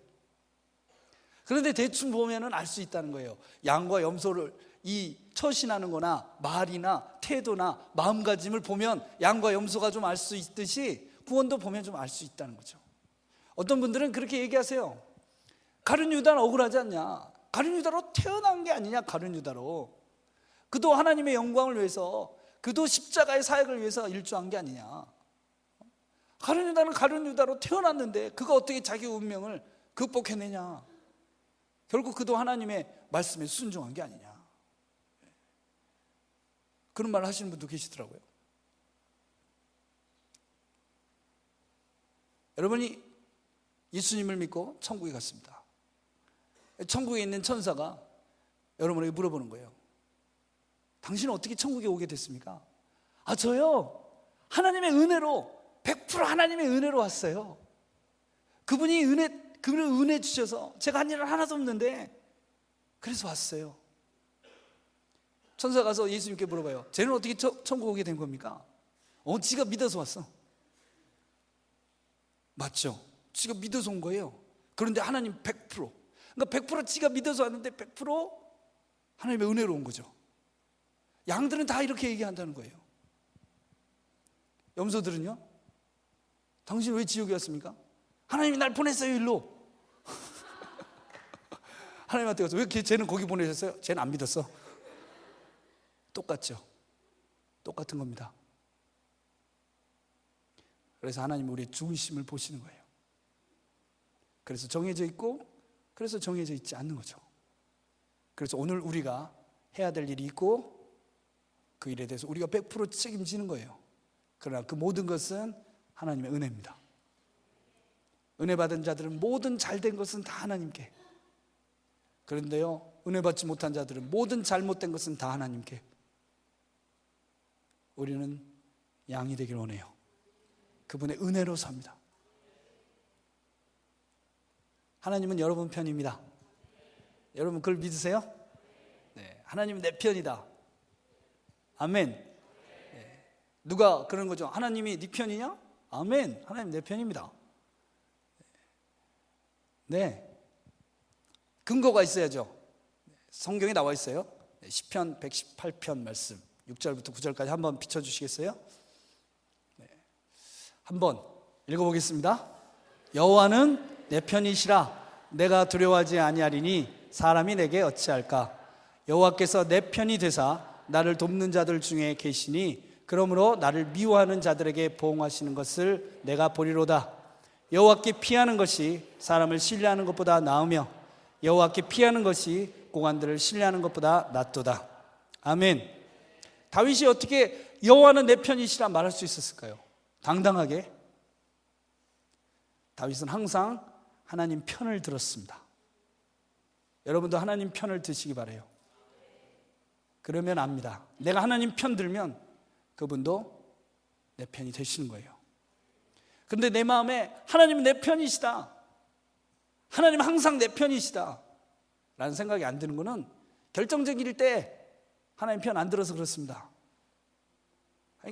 S1: 그런데 대충 보면은 알 수 있다는 거예요. 양과 염소를 이 처신하는 거나 말이나 태도나 마음가짐을 보면 양과 염소가 좀 알 수 있듯이 구원도 보면 좀 알 수 있다는 거죠. 어떤 분들은 그렇게 얘기하세요. 가룟 유다는 억울하지 않냐? 가룟 유다로 태어난 게 아니냐? 가룟 유다로 그도 하나님의 영광을 위해서, 그도 십자가의 사역을 위해서 일조한 게 아니냐? 가룟 유다는 가룟 유다로 태어났는데 그가 어떻게 자기 운명을 극복해내냐? 결국 그도 하나님의 말씀에 순종한 게 아니냐? 그런 말을 하시는 분도 계시더라고요. 여러분이 예수님을 믿고 천국에 갔습니다. 천국에 있는 천사가 여러분에게 물어보는 거예요. 당신은 어떻게 천국에 오게 됐습니까? 저요, 하나님의 은혜로, 100% 하나님의 은혜로 왔어요. 그분이 은혜 주셔서 제가 한 일은 하나도 없는데 그래서 왔어요. 천사 가서 예수님께 물어봐요. 쟤는 어떻게 천국 오게 된 겁니까? 지가 믿어서 왔어. 맞죠? 지가 믿어서 온 거예요. 그런데 하나님 100%, 그러니까 100% 지가 믿어서 왔는데 100% 하나님의 은혜로 온 거죠. 양들은 다 이렇게 얘기한다는 거예요. 염소들은요? 당신 왜 지옥에 왔습니까? 하나님이 날 보냈어요, 일로. 하나님한테 가서 왜 쟤는 거기 보내셨어요? 쟤는 안 믿었어. 똑같죠? 똑같은 겁니다. 그래서 하나님은 우리의 죽으심을 보시는 거예요. 그래서 정해져 있고, 그래서 정해져 있지 않는 거죠. 그래서 오늘 우리가 해야 될 일이 있고 그 일에 대해서 우리가 100% 책임지는 거예요. 그러나 그 모든 것은 하나님의 은혜입니다. 은혜 받은 자들은 모든 잘된 것은 다 하나님께, 그런데요, 은혜 받지 못한 자들은 모든 잘못된 것은 다 하나님께. 우리는 양이 되길 원해요. 그분의 은혜로 삽니다. 하나님은 여러분 편입니다. 여러분 그걸 믿으세요? 네, 하나님은 내 편이다. 아멘. 네. 누가 그런 거죠? 하나님이 네 편이냐? 아멘. 하나님 내 편입니다. 네, 근거가 있어야죠. 성경에 나와 있어요. 시편 118편 말씀 6절부터 9절까지 한번 비춰주시겠어요? 네. 한번 읽어보겠습니다. 여호와는 내 편이시라. 내가 두려워하지 아니하리니 사람이 내게 어찌할까. 여호와께서 내 편이 되사 나를 돕는 자들 중에 계시니 그러므로 나를 미워하는 자들에게 보응하시는 것을 내가 보리로다. 여호와께 피하는 것이 사람을 신뢰하는 것보다 나으며 여호와께 피하는 것이 고관들을 신뢰하는 것보다 낫도다. 아멘. 다윗이 어떻게 여호와는 내 편이시라 말할 수 있었을까요? 당당하게. 다윗은 항상 하나님 편을 들었습니다. 여러분도 하나님 편을 드시기 바라요. 그러면 압니다. 내가 하나님 편 들면 그분도 내 편이 되시는 거예요. 그런데 내 마음에 하나님은 내 편이시다, 하나님 항상 내 편이시다 라는 생각이 안 드는 것은 결정적일 때 하나님 편 안 들어서 그렇습니다.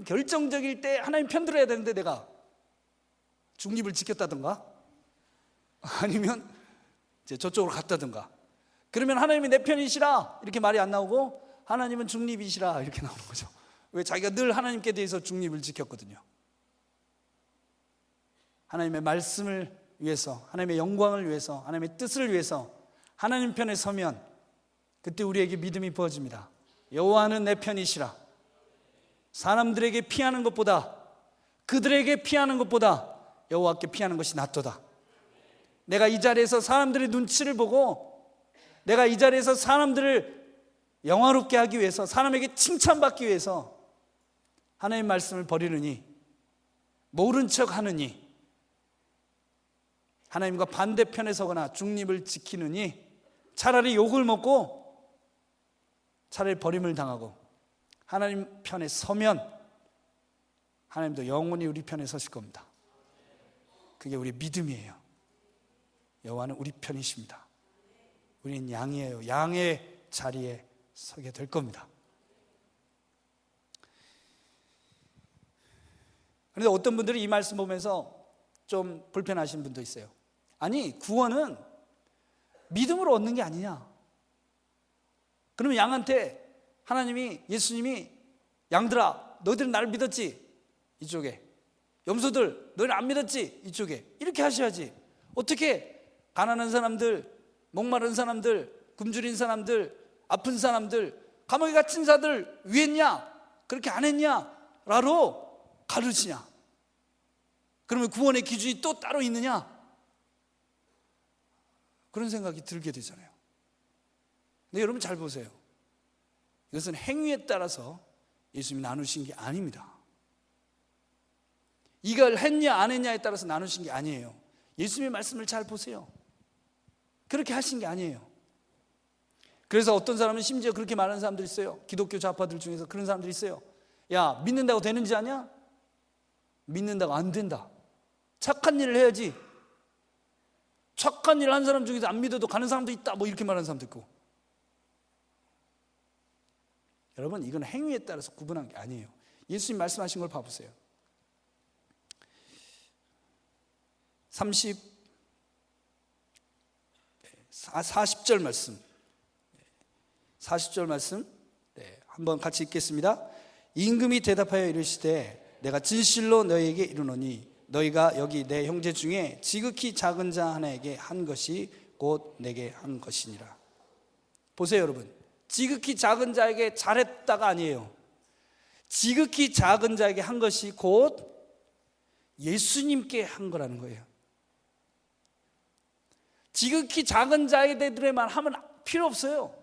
S1: 결정적일 때 하나님 편 들어야 되는데 내가 중립을 지켰다든가 아니면 이제 저쪽으로 갔다든가 그러면 하나님이 내 편이시라 이렇게 말이 안 나오고 하나님은 중립이시라 이렇게 나오는 거죠. 왜? 자기가 늘 하나님께 대해서 중립을 지켰거든요. 하나님의 말씀을 위해서, 하나님의 영광을 위해서, 하나님의 뜻을 위해서 하나님 편에 서면 그때 우리에게 믿음이 부어집니다. 여호와는 내 편이시라. 사람들에게 피하는 것보다, 그들에게 피하는 것보다 여호와께 피하는 것이 낫도다. 내가 이 자리에서 사람들의 눈치를 보고, 내가 이 자리에서 사람들을 영화롭게 하기 위해서, 사람에게 칭찬받기 위해서 하나님의 말씀을 버리느니, 모른 척 하느니, 하나님과 반대편에 서거나 중립을 지키느니 차라리 욕을 먹고 차라리 버림을 당하고 하나님 편에 서면 하나님도 영원히 우리 편에 서실 겁니다. 그게 우리 믿음이에요. 여호와는 우리 편이십니다. 우리는 양이에요. 양의 자리에 서게 될 겁니다. 그런데 어떤 분들이 이 말씀 보면서 좀 불편하신 분도 있어요. 아니, 구원은 믿음으로 얻는 게 아니냐. 그러면 양한테 하나님이, 예수님이 양들아 너희들은 나를 믿었지? 이쪽에. 염소들 너희는 안 믿었지? 이쪽에. 이렇게 하셔야지. 어떻게 가난한 사람들, 목마른 사람들, 굶주린 사람들, 아픈 사람들, 감옥에 갇힌 자들 위했냐? 그렇게 안 했냐? 라로 가르치냐? 그러면 구원의 기준이 또 따로 있느냐? 그런 생각이 들게 되잖아요. 근데 여러분 잘 보세요. 이것은 행위에 따라서 예수님이 나누신 게 아닙니다. 이걸 했냐 안 했냐에 따라서 나누신 게 아니에요. 예수님의 말씀을 잘 보세요. 그렇게 하신 게 아니에요. 그래서 어떤 사람은 심지어 그렇게 말하는 사람들이 있어요. 기독교 좌파들 중에서 그런 사람들이 있어요. 야, 믿는다고 되는지 아냐? 믿는다고 안 된다. 착한 일을 해야지. 착한 일을 한 사람 중에서 안 믿어도 가는 사람도 있다, 뭐 이렇게 말하는 사람도 있고. 여러분, 이건 행위에 따라서 구분한 게 아니에요. 예수님 말씀하신 걸 봐보세요. 40절 말씀, 40절 말씀 한번 같이 읽겠습니다. 임금이 대답하여 이르시되 내가 진실로 너희에게 이르노니 너희가 여기 내 형제 중에 지극히 작은 자 하나에게 한 것이 곧 내게 한 것이니라. 보세요 여러분, 지극히 작은 자에게 잘했다가 아니에요. 지극히 작은 자에게 한 것이 곧 예수님께 한 거라는 거예요. 지극히 작은 자에게만 하면 필요 없어요.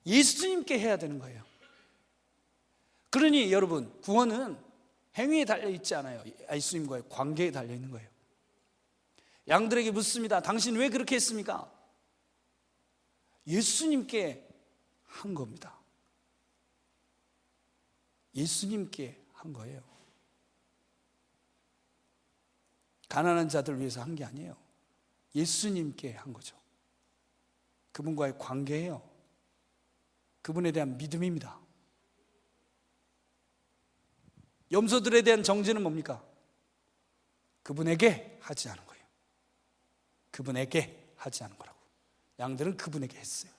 S1: 예수님께 해야 되는 거예요. 그러니 여러분, 구원은 행위에 달려있지 않아요. 예수님과의 관계에 달려있는 거예요. 양들에게 묻습니다. 당신 왜 그렇게 했습니까? 예수님께 한 겁니다. 예수님께 한 거예요. 가난한 자들 위해서 한 게 아니에요. 예수님께 한 거죠. 그분과의 관계예요. 그분에 대한 믿음입니다. 염소들에 대한 정죄는 뭡니까? 그분에게 하지 않은 거예요. 그분에게 하지 않은 거라고. 양들은 그분에게 했어요.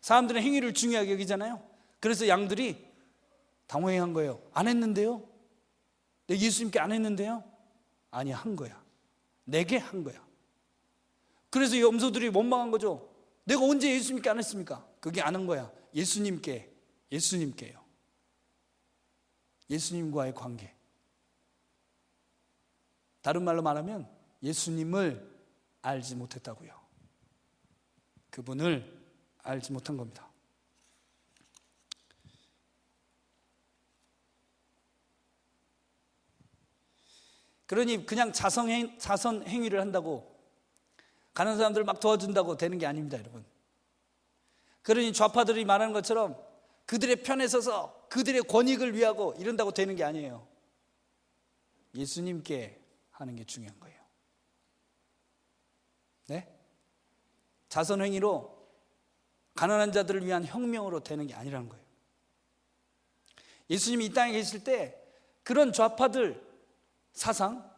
S1: 사람들은 행위를 중요하게 여기잖아요. 그래서 양들이 당황한 거예요. 안 했는데요? 내 예수님께 안 했는데요? 아니, 한 거야. 내게 한 거야. 그래서 이 염소들이 원망한 거죠. 내가 언제 예수님께 안 했습니까? 그게 안 한 거야. 예수님께요. 예수님과의 관계. 다른 말로 말하면 예수님을 알지 못했다고요. 그분을 알지 못한 겁니다. 그러니 그냥 자선 행위를 한다고, 가난한 사람들 막 도와준다고 되는 게 아닙니다, 여러분. 그러니 좌파들이 말하는 것처럼 그들의 편에 서서 그들의 권익을 위하고 이런다고 되는 게 아니에요. 예수님께 하는 게 중요한 거예요. 네? 자선 행위로 가난한 자들을 위한 혁명으로 되는 게 아니라는 거예요. 예수님이 이 땅에 계실 때 그런 좌파들 사상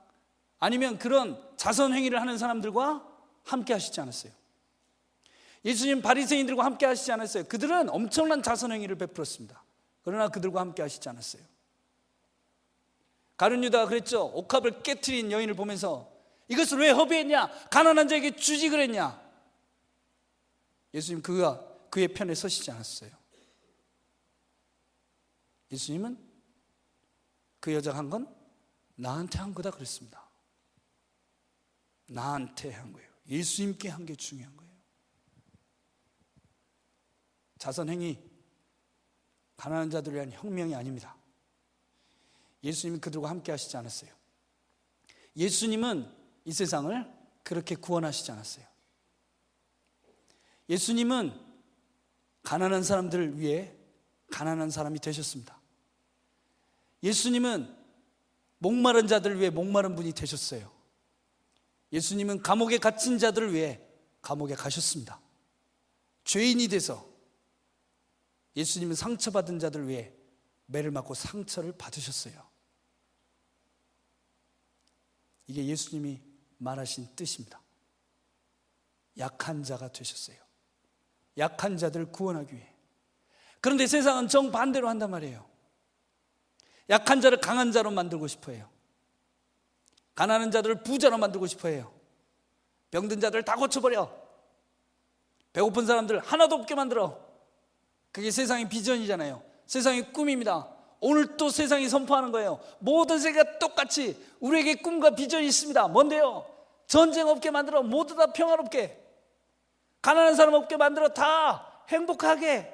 S1: 아니면 그런 자선 행위를 하는 사람들과 함께 하시지 않았어요. 예수님 바리새인들과 함께 하시지 않았어요. 그들은 엄청난 자선 행위를 베풀었습니다. 그러나 그들과 함께 하시지 않았어요. 가룟 유다가 그랬죠. 옥합을 깨트린 여인을 보면서 이것을 왜 허비했냐? 가난한 자에게 주지 그랬냐? 예수님 그의 편에 서시지 않았어요. 예수님은 그 여자가 한 건 나한테 한 거다 그랬습니다. 나한테 한 거예요. 예수님께 한 게 중요한 거예요. 자선행위, 가난한 자들을 위한 혁명이 아닙니다. 예수님이 그들과 함께 하시지 않았어요. 예수님은 이 세상을 그렇게 구원하시지 않았어요. 예수님은 가난한 사람들을 위해 가난한 사람이 되셨습니다. 예수님은 목마른 자들을 위해 목마른 분이 되셨어요. 예수님은 감옥에 갇힌 자들을 위해 감옥에 가셨습니다. 죄인이 돼서 예수님은 상처받은 자들을 위해 매를 맞고 상처를 받으셨어요. 이게 예수님이 말하신 뜻입니다. 약한 자가 되셨어요. 약한 자들을 구원하기 위해. 그런데 세상은 정반대로 한단 말이에요. 약한 자를 강한 자로 만들고 싶어 해요. 가난한 자들을 부자로 만들고 싶어 해요. 병든 자들을 다 고쳐버려. 배고픈 사람들 하나도 없게 만들어. 그게 세상의 비전이잖아요. 세상의 꿈입니다. 오늘 또 세상이 선포하는 거예요. 모든 세계가 똑같이 우리에게 꿈과 비전이 있습니다. 뭔데요? 전쟁 없게 만들어. 모두 다 평화롭게. 가난한 사람 없게 만들어. 다 행복하게.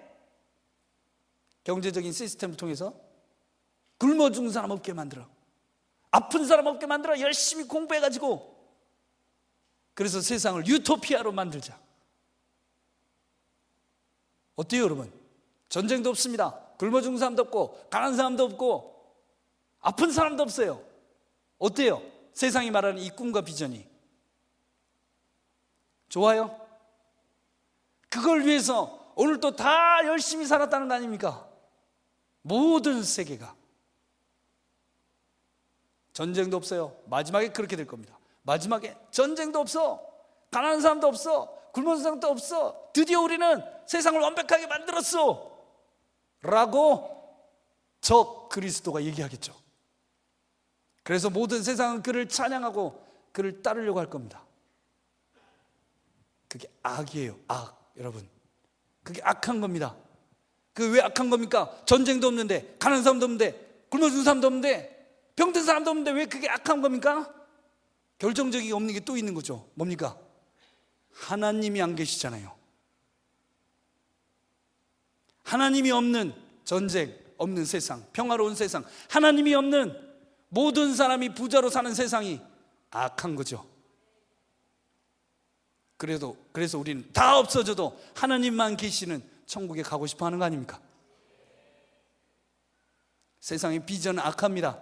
S1: 경제적인 시스템을 통해서 굶어 죽는 사람 없게 만들어. 아픈 사람 없게 만들어. 열심히 공부해가지고. 그래서 세상을 유토피아로 만들자. 어때요, 여러분? 전쟁도 없습니다. 굶어 죽는 사람도 없고 가난한 사람도 없고 아픈 사람도 없어요. 어때요? 세상이 말하는 이 꿈과 비전이 좋아요? 그걸 위해서 오늘도 다 열심히 살았다는 거 아닙니까? 모든 세계가. 전쟁도 없어요. 마지막에 그렇게 될 겁니다. 마지막에 전쟁도 없어. 가난한 사람도 없어. 굶은 사람도 없어. 드디어 우리는 세상을 완벽하게 만들었어 라고 저 그리스도가 얘기하겠죠. 그래서 모든 세상은 그를 찬양하고 그를 따르려고 할 겁니다. 그게 악이에요. 악. 여러분, 그게 악한 겁니다. 그게 왜 악한 겁니까? 전쟁도 없는데, 가난한 사람도 없는데, 굶어 죽는 사람도 없는데, 병든 사람도 없는데 왜 그게 악한 겁니까? 결정적이 없는 게 또 있는 거죠. 뭡니까? 하나님이 안 계시잖아요. 하나님이 없는 전쟁, 없는 세상, 평화로운 세상, 하나님이 없는 모든 사람이 부자로 사는 세상이 악한 거죠. 그래서 우리는 다 없어져도 하나님만 계시는 천국에 가고 싶어 하는 거 아닙니까? 세상의 비전은 악합니다.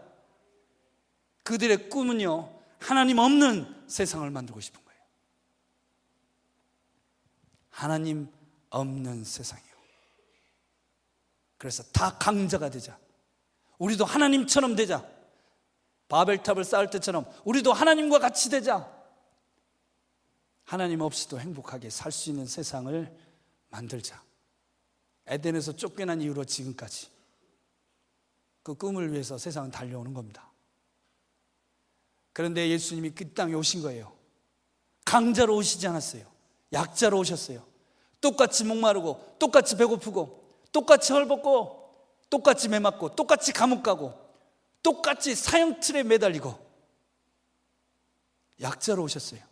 S1: 그들의 꿈은요, 하나님 없는 세상을 만들고 싶은 거예요. 하나님 없는 세상이요. 그래서 다 강자가 되자. 우리도 하나님처럼 되자. 바벨탑을 쌓을 때처럼 우리도 하나님과 같이 되자. 하나님 없이도 행복하게 살 수 있는 세상을 만들자. 에덴에서 쫓겨난 이후로 지금까지 그 꿈을 위해서 세상은 달려오는 겁니다. 그런데 예수님이 그 땅에 오신 거예요. 강자로 오시지 않았어요. 약자로 오셨어요. 똑같이 목마르고 똑같이 배고프고 똑같이 헐벗고 똑같이 매맞고 똑같이 감옥 가고 똑같이 사형틀에 매달리고 약자로 오셨어요.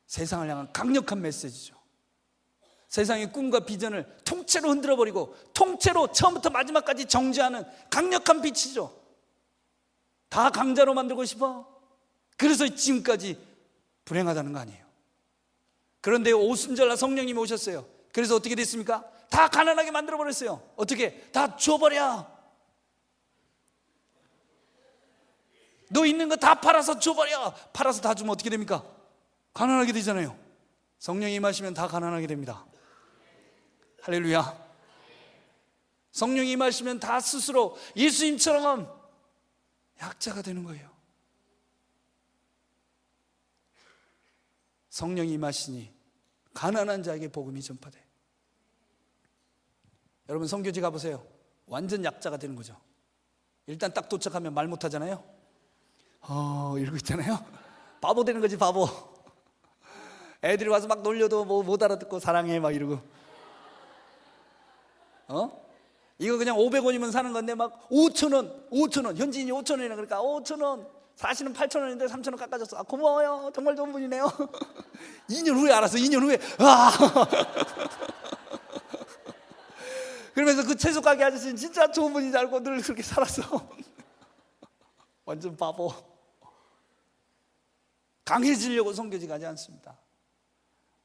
S1: 세상을 향한 강력한 메시지죠. 세상의 꿈과 비전을 통째로 흔들어버리고 통째로 처음부터 마지막까지 정지하는 강력한 빛이죠. 다 강자로 만들고 싶어. 그래서 지금까지 불행하다는 거 아니에요. 그런데 오순절날 성령님이 오셨어요. 그래서 어떻게 됐습니까? 다 가난하게 만들어버렸어요. 어떻게? 다 줘버려. 너 있는 거 다 팔아서 줘버려. 팔아서 다 주면 어떻게 됩니까? 가난하게 되잖아요. 성령이 임하시면 다 가난하게 됩니다. 할렐루야. 성령이 임하시면 다 스스로 예수님처럼 약자가 되는 거예요. 성령이 임하시니 가난한 자에게 복음이 전파돼. 여러분 선교지 가보세요. 완전 약자가 되는 거죠. 일단 딱 도착하면 말 못하잖아요. 이러고 있잖아요. 바보 되는 거지, 바보. 애들이 와서 막 놀려도 뭐 못 알아듣고 사랑해 막 이러고. 이거 그냥 500원이면 사는 건데 막 5,000원 현지인이 5,000원이나 그러니까 5,000원, 사실은 8,000원인데 3,000원 깎아줬어. 고마워요. 정말 좋은 분이네요. 2년 후에 알았어. 2년 후에 그러면서 그 채소 가게 아저씨는 진짜 좋은 분인 줄 알고 늘 그렇게 살았어. 완전 바보. 강해지려고 선교지 가지 않습니다.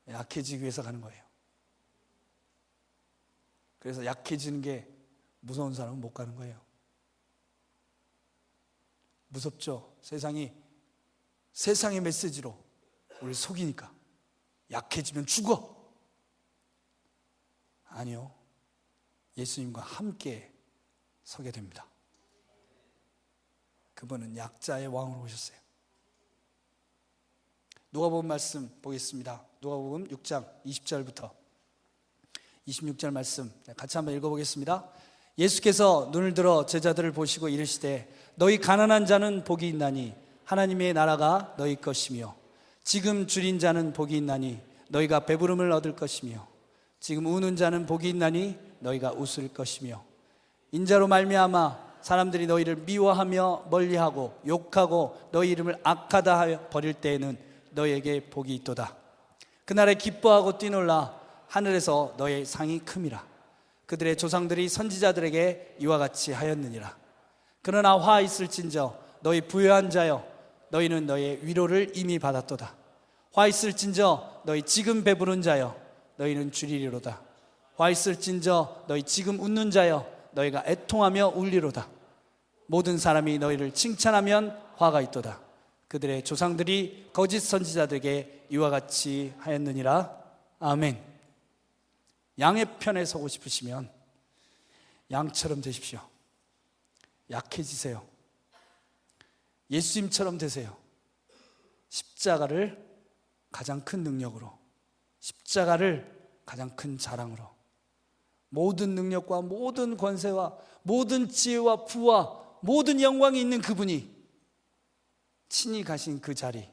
S1: 약해지기 위해서 가는 거예요. 그래서 약해지는 게 무서운 사람은 못 가는 거예요. 무섭죠? 세상의 메시지로 우리를 속이니까. 약해지면 죽어. 아니요. 예수님과 함께 서게 됩니다. 그분은 약자의 왕으로 오셨어요. 누가복음 말씀 보겠습니다. 누가복음 6장 20절부터 26절 말씀 같이 한번 읽어보겠습니다. 예수께서 눈을 들어 제자들을 보시고 이르시되 너희 가난한 자는 복이 있나니 하나님의 나라가 너희 것이며 지금 줄인 자는 복이 있나니 너희가 배부름을 얻을 것이며 지금 우는 자는 복이 있나니 너희가 웃을 것이며 인자로 말미암아 사람들이 너희를 미워하며 멀리하고 욕하고 너희 이름을 악하다 하여 버릴 때에는 너희에게 복이 있도다. 그날에 기뻐하고 뛰놀라 하늘에서 너의 상이 큼이라. 그들의 조상들이 선지자들에게 이와 같이 하였느니라. 그러나 화 있을진저 너희 부요한 자여 너희는 너의 위로를 이미 받았도다. 화 있을진저 너희 지금 배부른 자여 너희는 줄이리로다. 화 있을진저 너희 지금 웃는 자여 너희가 애통하며 울리로다. 모든 사람이 너희를 칭찬하면 화가 있도다. 그들의 조상들이 거짓 선지자들에게 이와 같이 하였느니라. 아멘. 양의 편에 서고 싶으시면 양처럼 되십시오. 약해지세요. 예수님처럼 되세요. 십자가를 가장 큰 능력으로, 십자가를 가장 큰 자랑으로, 모든 능력과 모든 권세와 모든 지혜와 부와 모든 영광이 있는 그분이 친히 가신 그 자리,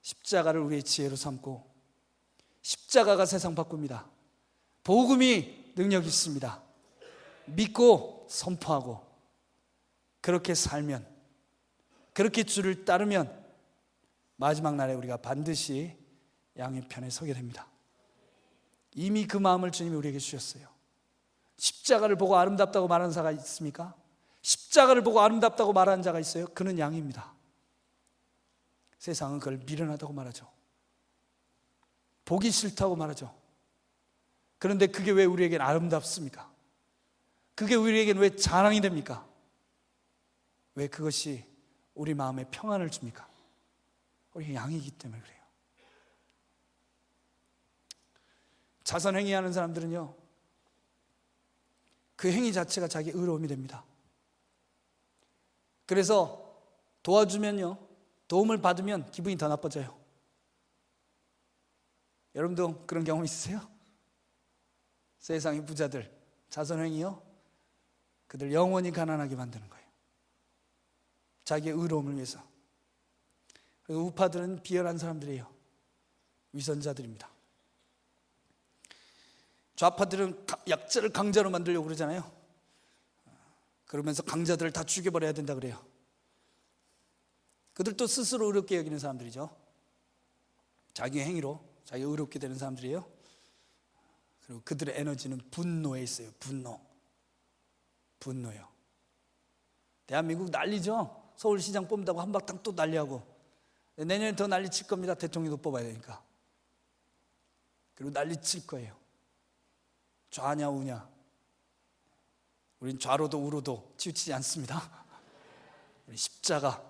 S1: 십자가를 우리의 지혜로 삼고, 십자가가 세상 바꿉니다. 복음이 능력이 있습니다. 믿고 선포하고 그렇게 살면, 그렇게 주를 따르면 마지막 날에 우리가 반드시 양의 편에 서게 됩니다. 이미 그 마음을 주님이 우리에게 주셨어요. 십자가를 보고 아름답다고 말하는 자가 있습니까? 십자가를 보고 아름답다고 말하는 자가 있어요? 그는 양입니다. 세상은 그걸 미련하다고 말하죠. 보기 싫다고 말하죠. 그런데 그게 왜 우리에겐 아름답습니까? 그게 우리에겐 왜 자랑이 됩니까? 왜 그것이 우리 마음에 평안을 줍니까? 우리 양이기 때문에 그래요. 자선행위하는 사람들은요, 그 행위 자체가 자기 의로움이 됩니다. 그래서 도와주면요, 도움을 받으면 기분이 더 나빠져요. 여러분도 그런 경험 있으세요? 세상의 부자들, 자선행위요, 그들 영원히 가난하게 만드는 거예요. 자기의 의로움을 위해서. 그리고 우파들은 비열한 사람들이에요. 위선자들입니다. 좌파들은 약자를 강자로 만들려고 그러잖아요. 그러면서 강자들을 다 죽여버려야 된다 그래요. 그들도 스스로 의롭게 여기는 사람들이죠. 자기 행위로 자기 의롭게 되는 사람들이에요. 그리고 그들의 에너지는 분노에 있어요. 분노요. 대한민국 난리죠. 서울시장 뽑는다고 한바탕 또 난리하고, 내년에 더 난리 칠 겁니다. 대통령도 뽑아야 되니까. 그리고 난리 칠 거예요. 좌냐 우냐. 우린 좌로도 우로도 치우치지 않습니다. 우리 십자가,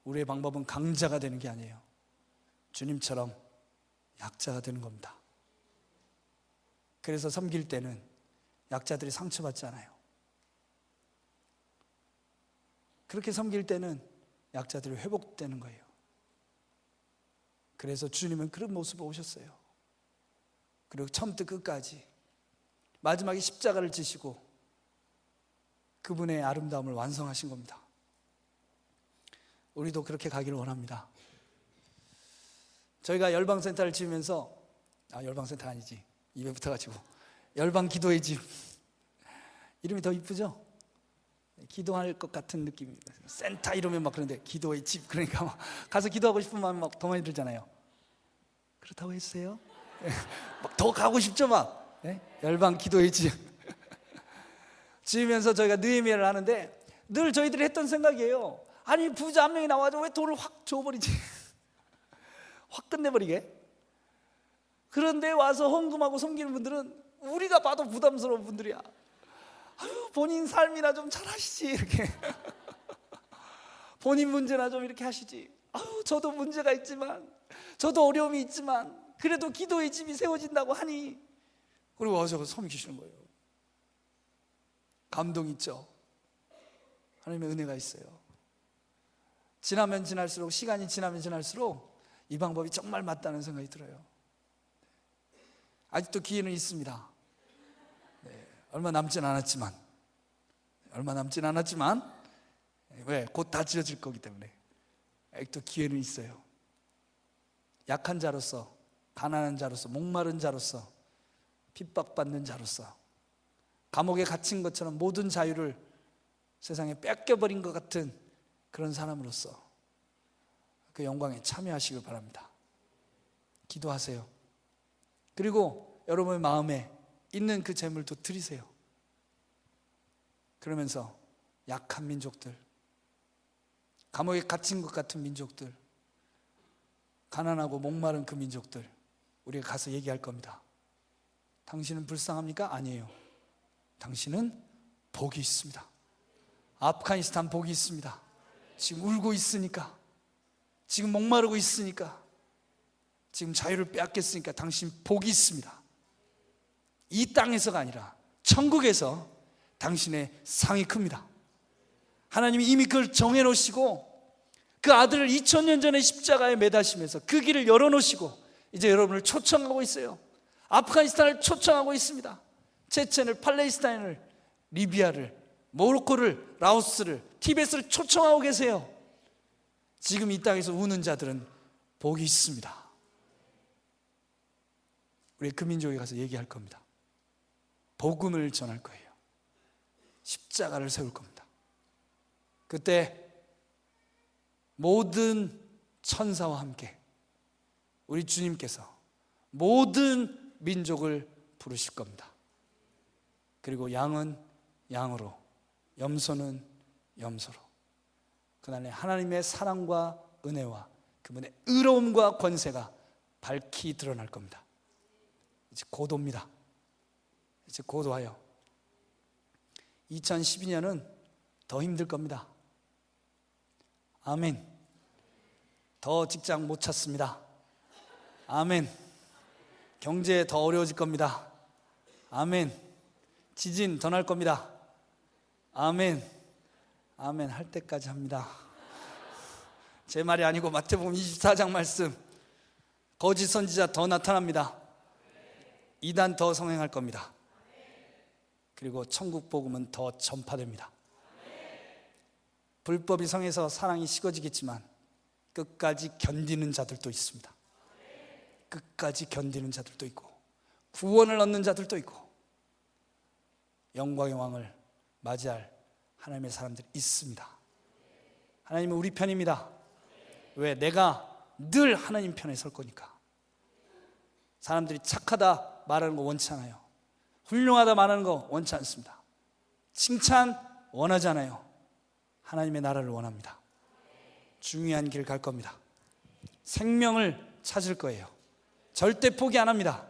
S1: 우리의 방법은 강자가 되는 게 아니에요. 주님처럼 약자가 되는 겁니다. 그래서 섬길 때는 약자들이 상처받지 않아요. 그렇게 섬길 때는 약자들이 회복되는 거예요. 그래서 주님은 그런 모습을 오셨어요. 그리고 처음부터 끝까지 마지막에 십자가를 지시고 그분의 아름다움을 완성하신 겁니다. 우리도 그렇게 가기를 원합니다. 저희가 열방센터를 지으면서, 열방센터 아니지, 입에 붙어가지고 열방기도의 집, 이름이 더 이쁘죠? 기도할 것 같은 느낌입니다. 센터 이러면 막 그런데 기도의 집, 그러니까 막 가서 기도하고 싶은 마음이 막 더 많이 들잖아요. 그렇다고 했어요? 막 더 가고 싶죠 막. 네? 열방기도의 집 지으면서 저희가 느헤미야를 하는데 늘 저희들이 했던 생각이에요. 아니 부자 한 명이 나와서 왜 돈을 확 줘버리지? 확 끝내버리게. 그런데 와서 헌금하고 섬기는 분들은 우리가 봐도 부담스러운 분들이야. 아유, 본인 삶이나 좀 잘하시지 이렇게. 본인 문제나 좀 이렇게 하시지. 아유, 저도 문제가 있지만, 저도 어려움이 있지만 그래도 기도의 집이 세워진다고 하니, 그리고 와서 섬기시는 거예요. 감동 있죠. 하나님의 은혜가 있어요. 지나면 지날수록, 시간이 지나면 지날수록 이 방법이 정말 맞다는 생각이 들어요. 아직도 기회는 있습니다. 네, 얼마 남진 않았지만 왜? 곧 다 지어질 거기 때문에 아직도 기회는 있어요. 약한 자로서, 가난한 자로서, 목마른 자로서, 핍박받는 자로서, 감옥에 갇힌 것처럼 모든 자유를 세상에 뺏겨버린 것 같은 그런 사람으로서 그 영광에 참여하시길 바랍니다. 기도하세요. 그리고 여러분의 마음에 있는 그 재물도 드리세요. 그러면서 약한 민족들, 감옥에 갇힌 것 같은 민족들, 가난하고 목마른 그 민족들, 우리가 가서 얘기할 겁니다. 당신은 불쌍합니까? 아니에요. 당신은 복이 있습니다. 아프가니스탄 복이 있습니다. 지금 울고 있으니까, 지금 목마르고 있으니까, 지금 자유를 빼앗겼으니까 당신 복이 있습니다. 이 땅에서가 아니라 천국에서 당신의 상이 큽니다. 하나님이 이미 그걸 정해놓으시고 그 아들을 2000년 전에 십자가에 매다시면서 그 길을 열어놓으시고 이제 여러분을 초청하고 있어요. 아프가니스탄을 초청하고 있습니다. 체첸을, 팔레스타인을, 리비아를, 모로코를, 라오스를, 티베트를 초청하고 계세요. 지금 이 땅에서 우는 자들은 복이 있습니다. 우리 그 민족에 가서 얘기할 겁니다. 복음을 전할 거예요. 십자가를 세울 겁니다. 그때 모든 천사와 함께 우리 주님께서 모든 민족을 부르실 겁니다. 그리고 양은 양으로, 염소는 염소로, 그날에 하나님의 사랑과 은혜와 그분의 의로움과 권세가 밝히 드러날 겁니다. 이제 고도입니다. 이제 고도하여 2012년은 더 힘들 겁니다. 아멘. 더 직장 못 찾습니다. 아멘. 경제 더 어려워질 겁니다. 아멘. 지진 더 날 겁니다. 아멘. 아멘 할 때까지 합니다. 제 말이 아니고 마태복음 24장 말씀, 거짓 선지자 더 나타납니다. 이단 더 성행할 겁니다. 그리고 천국 복음은 더 전파됩니다. 불법이 성해서 사랑이 식어지겠지만 끝까지 견디는 자들도 있습니다. 끝까지 견디는 자들도 있고 구원을 얻는 자들도 있고 영광의 왕을 맞이할 하나님의 사람들이 있습니다. 하나님은 우리 편입니다. 왜? 내가 늘 하나님 편에 설 거니까. 사람들이 착하다 말하는 거 원치 않아요. 훌륭하다 말하는 거 원치 않습니다. 칭찬 원하지 않아요. 하나님의 나라를 원합니다. 중요한 길 갈 겁니다. 생명을 찾을 거예요. 절대 포기 안 합니다.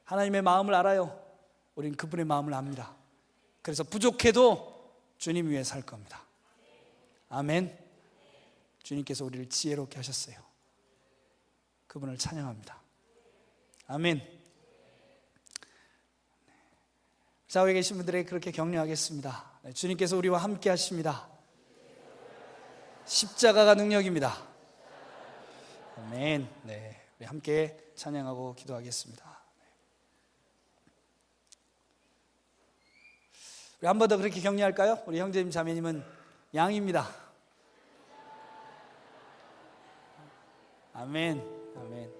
S1: 하나님의 마음을 알아요. 우린 그분의 마음을 압니다. 그래서 부족해도 주님 위해 살 겁니다. 아멘. 주님께서 우리를 지혜롭게 하셨어요. 그분을 찬양합니다. 아멘. 좌우에 계신 분들에게 그렇게 격려하겠습니다. 주님께서 우리와 함께 하십니다. 십자가가 능력입니다. 아멘. 네, 우리 함께 찬양하고 기도하겠습니다. 우리 한 번 더 그렇게 격려할까요? 우리 형제님 자매님은 양입니다. 아멘. 아멘.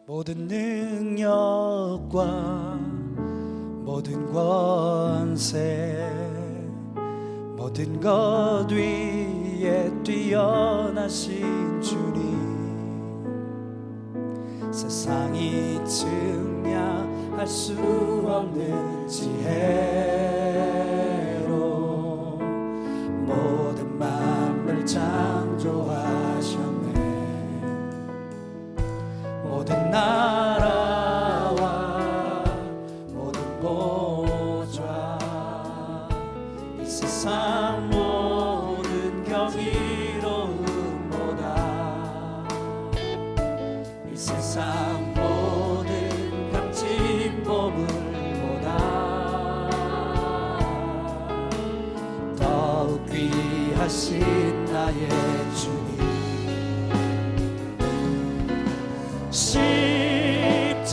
S1: 모든 능력과 모든 권세 모든 것 위에 뛰어나신 주님 세상이 증량할 수 없는 지혜로 모든 만물 창조하셨네. 모든 나라와 모든 보좌 이 세상 모든 경이로움보다 이 세상 모든 값진 보물보다 더욱 귀하신 나의 주님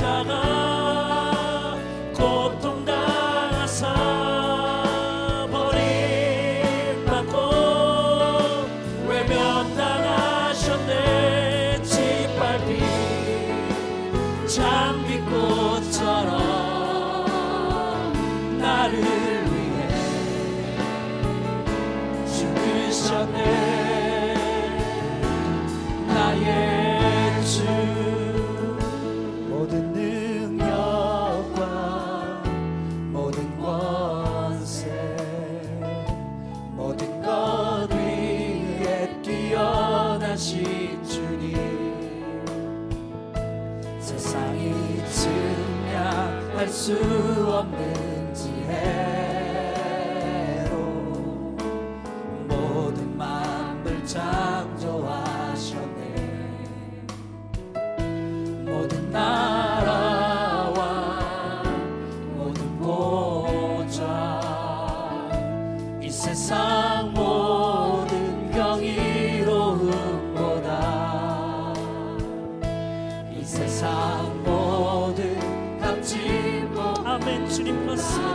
S1: 십자가 고통당하사 버림받고 외면당하셨네. 짓밟힌 장미꽃처럼 나를 위해 죽으셨네. 나의 주 모든 능력과 모든 권세 모든 것 위에 뛰어나신 주님 세상이 증량할 수 없는 지혜로 모든 만물 창조하셨네. 모든 나라와 모든 보좌 이 세상 모든 경이로움보다 이 세상 모든 값진 보 아멘. 주님 그렇습니다.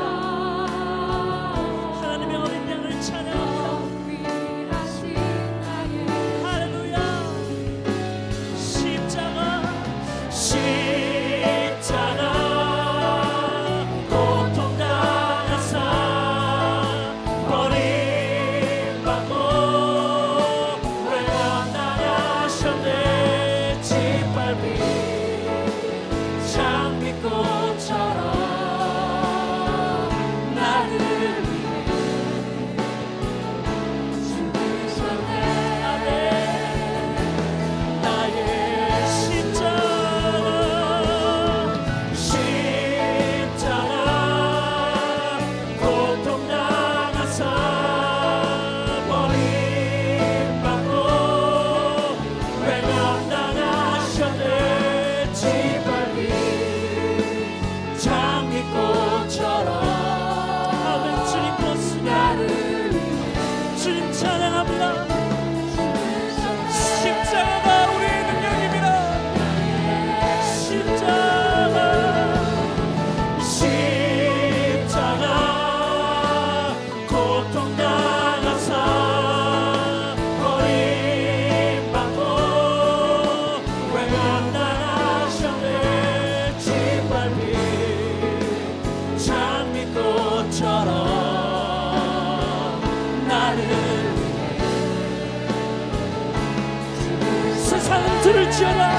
S1: 부르짖으시오라.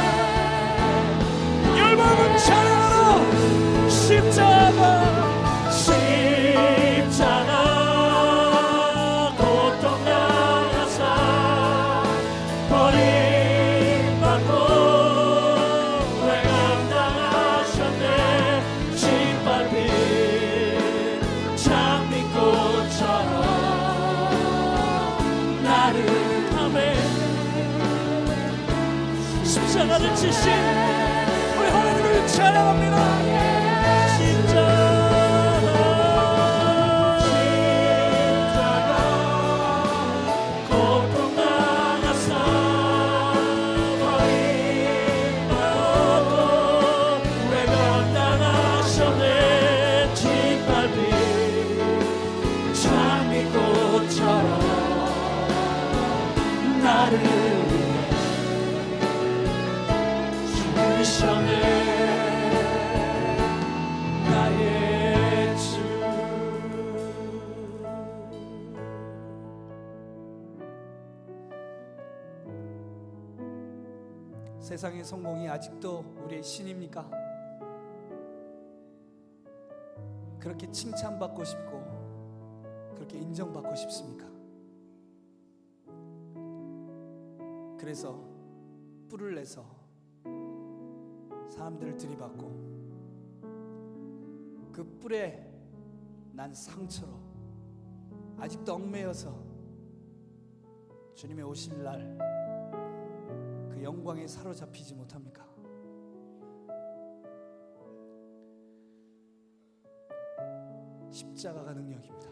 S1: 열방은 찬양하라. 십자가
S2: 고통당하사 버림받고 외감당하셨네. 짓밟힌 장미꽃처럼 나를 아멘. 십자가를 지신
S1: 우리 하나님을 찬양합니다.
S2: 나를 죽으셨네. 나의 주.
S1: 세상의 성공이 아직도 우리의 신입니까? 그렇게 칭찬받고 싶고 그렇게 인정받고 싶습니까? 그래서 뿔을 내서 사람들을 들이받고 그 뿔에 난 상처로 아직도 얽매여서 주님의 오실 날 그 영광에 사로잡히지 못합니까? 십자가가 능력입니다.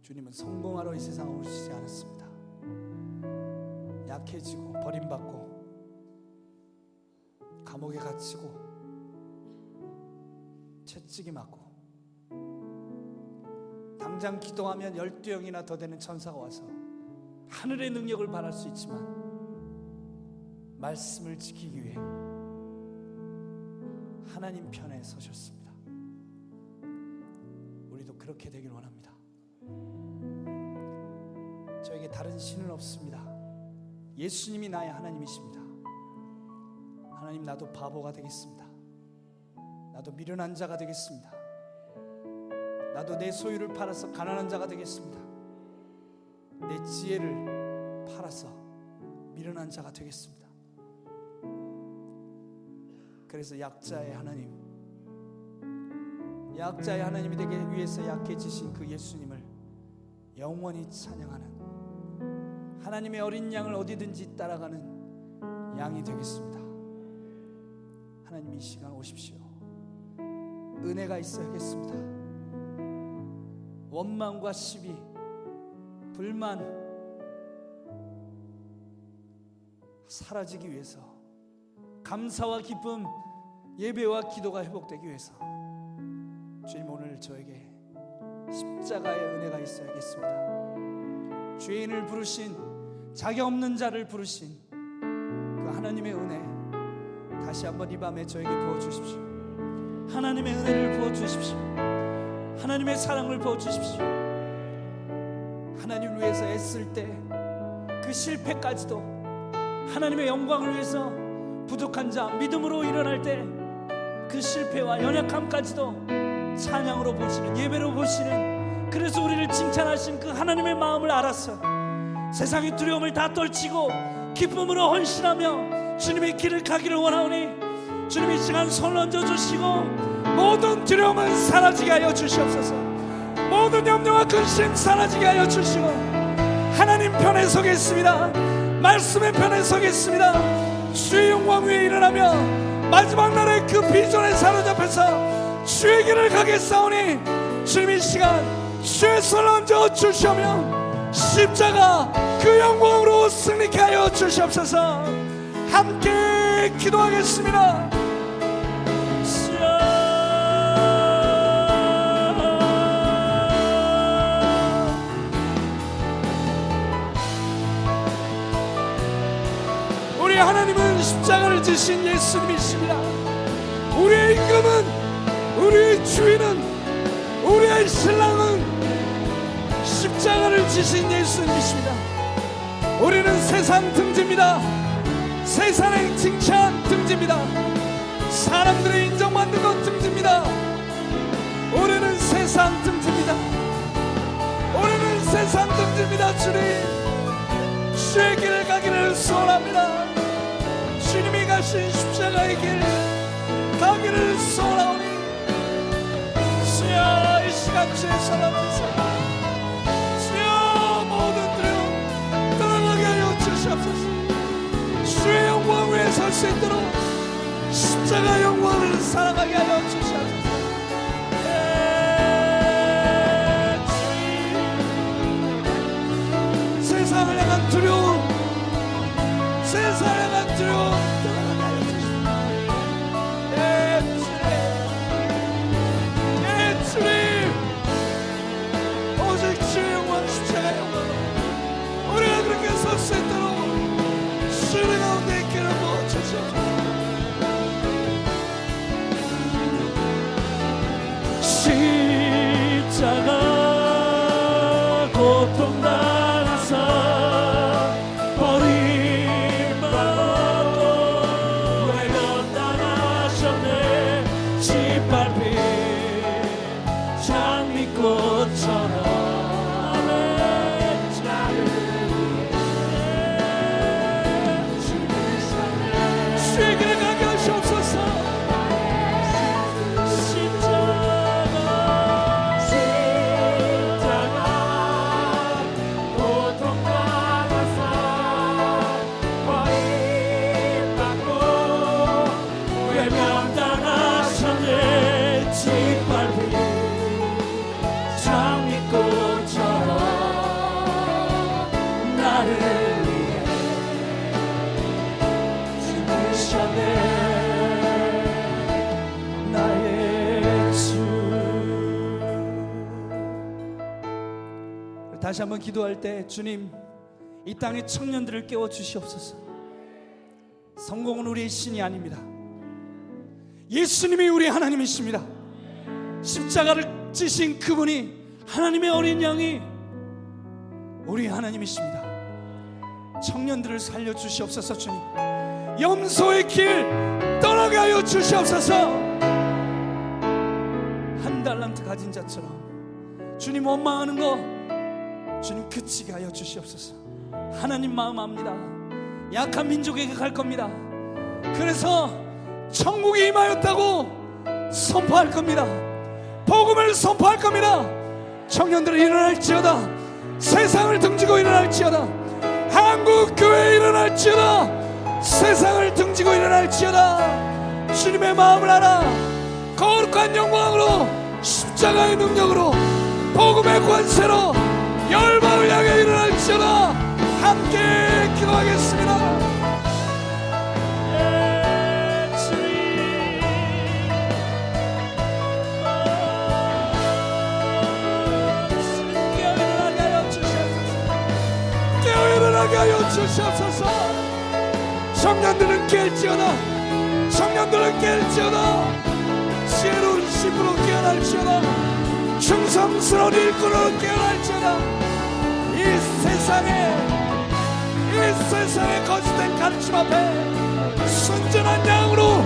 S1: 주님은 성공하러 이 세상에 오시지 않았습니다. 약해지고 버림받고 감옥에 갇히고 채찍이 맞고 당장 기도하면 12영이나 더 되는 천사가 와서 하늘의 능력을 발할 수 있지만 말씀을 지키기 위해 하나님 편에 서셨습니다. 우리도 그렇게 되길 원합니다. 저에게 다른 신은 없습니다. 예수님이 나의 하나님이십니다. 하나님, 나도 바보가 되겠습니다. 나도 미련한 자가 되겠습니다. 나도 내 소유를 팔아서 가난한 자가 되겠습니다. 내 지혜를 팔아서 미련한 자가 되겠습니다. 그래서 약자의 하나님이 되기 위해서 약해지신 그 예수님을 영원히 찬양하는 하나님의 어린 양을 어디든지 따라가는 양이 되겠습니다. 하나님, 이 시간 오십시오. 은혜가 있어야겠습니다. 원망과 시비, 불만 사라지기 위해서, 감사와 기쁨, 예배와 기도가 회복되기 위해서 주님, 오늘 저에게 십자가의 은혜가 있어야겠습니다. 죄인을 부르신, 자격 없는 자를 부르신 그 하나님의 은혜 다시 한번 이 밤에 저에게 부어주십시오. 하나님의 은혜를 부어주십시오. 하나님의 사랑을 부어주십시오. 하나님을 위해서 애쓸 때 그 실패까지도 하나님의 영광을 위해서 부족한 자, 믿음으로 일어날 때 그 실패와 연약함까지도 찬양으로 보시는, 예배로 보시는, 그래서 우리를 칭찬하신 그 하나님의 마음을 알았어. 세상의 두려움을 다 떨치고 기쁨으로 헌신하며 주님의 길을 가기를 원하오니 주님, 이 시간 손 얹어 주시고 모든 두려움은 사라지게 하여 주시옵소서. 모든 염려와 근심 사라지게 하여 주시고 하나님 편에 서겠습니다. 말씀의 편에 서겠습니다. 주의 영광 위에 일어나며 마지막 날의 그 비전에 사로잡혀서 주의 길을 가겠사오니 주님, 이 시간 주의 손을 얹어 주시오며 십자가 그 영광으로 승리케 하여 주시옵소서. 함께 기도하겠습니다. 우리 하나님은 십자가를 지신 예수님이십니다. 우리의 임금은, 우리의 주인은, 우리의 신랑은 십자가를 지신 예수님이십니다. 우리는 세상 등지입니다. 세상의 칭찬 등지입니다. 사람들의 인정받는 것 등지입니다. 우리는 세상 등지입니다. 우리는 세상 등지입니다. 주님, 주의 길을 가기를 소원합니다. 주님이 가신 십자가의 길 가기를 소원하오니 주여, 이 시간 주의 사랑하면서 주여, 모든 두려움 떠나가게 하여 주시옵소서. 주의 영광 위에 설 수 있도록 십자가 영광을 사랑하게 하여 주시옵소서. 세상을 향한 두려움, 세상을 향한 두려움 떠나가게 하여 주시옵소서. 주님, 오직 주의 영광, 십자가 영광 우리가 그렇게 설 수 있도록 주의 가운데 길을 부어주시옵소서.
S2: 십자가 고통당하사 버림받고 외면당하셨네. 짓밟힌 장미꽃처럼 주의 길을 가게 하시옵소서.
S1: 다시 한번 기도할 때, 주님, 이 땅의 청년들을 깨워 주시옵소서. 성공은 우리의 신이 아닙니다. 예수님이 우리 하나님이십니다. 십자가를 지신 그분이, 하나님의 어린 양이 우리 하나님이십니다. 청년들을 살려 주시옵소서. 주님, 염소의 길 떠나게 하여 주시옵소서. 한 달란트 가진 자처럼 주님 원망하는 거 주님 그치게 하여 주시옵소서. 하나님 마음 압니다. 약한 민족에게 갈 겁니다. 그래서 천국이 임하였다고 선포할 겁니다. 복음을 선포할 겁니다. 청년들은 일어날지어다. 세상을 등지고 일어날지어다. 한국교회에 일어날지어다. 세상을 등지고 일어날지어다. 주님의 마음을 알아 거룩한 영광으로, 십자가의 능력으로, 복음의 권세로 열방을 향해 일어날지어다. 함께 기도하겠습니다. 깨어 일어나게 하여 주시옵소서. 청년들은 깰지어다. 청년들은 깰지어다. 지혜로운 힘으로 깨어날지어다. 충성스러운 일꾼으로 깨어날지어다. 이 세상의 거짓된 가르침 앞에 순전한 양으로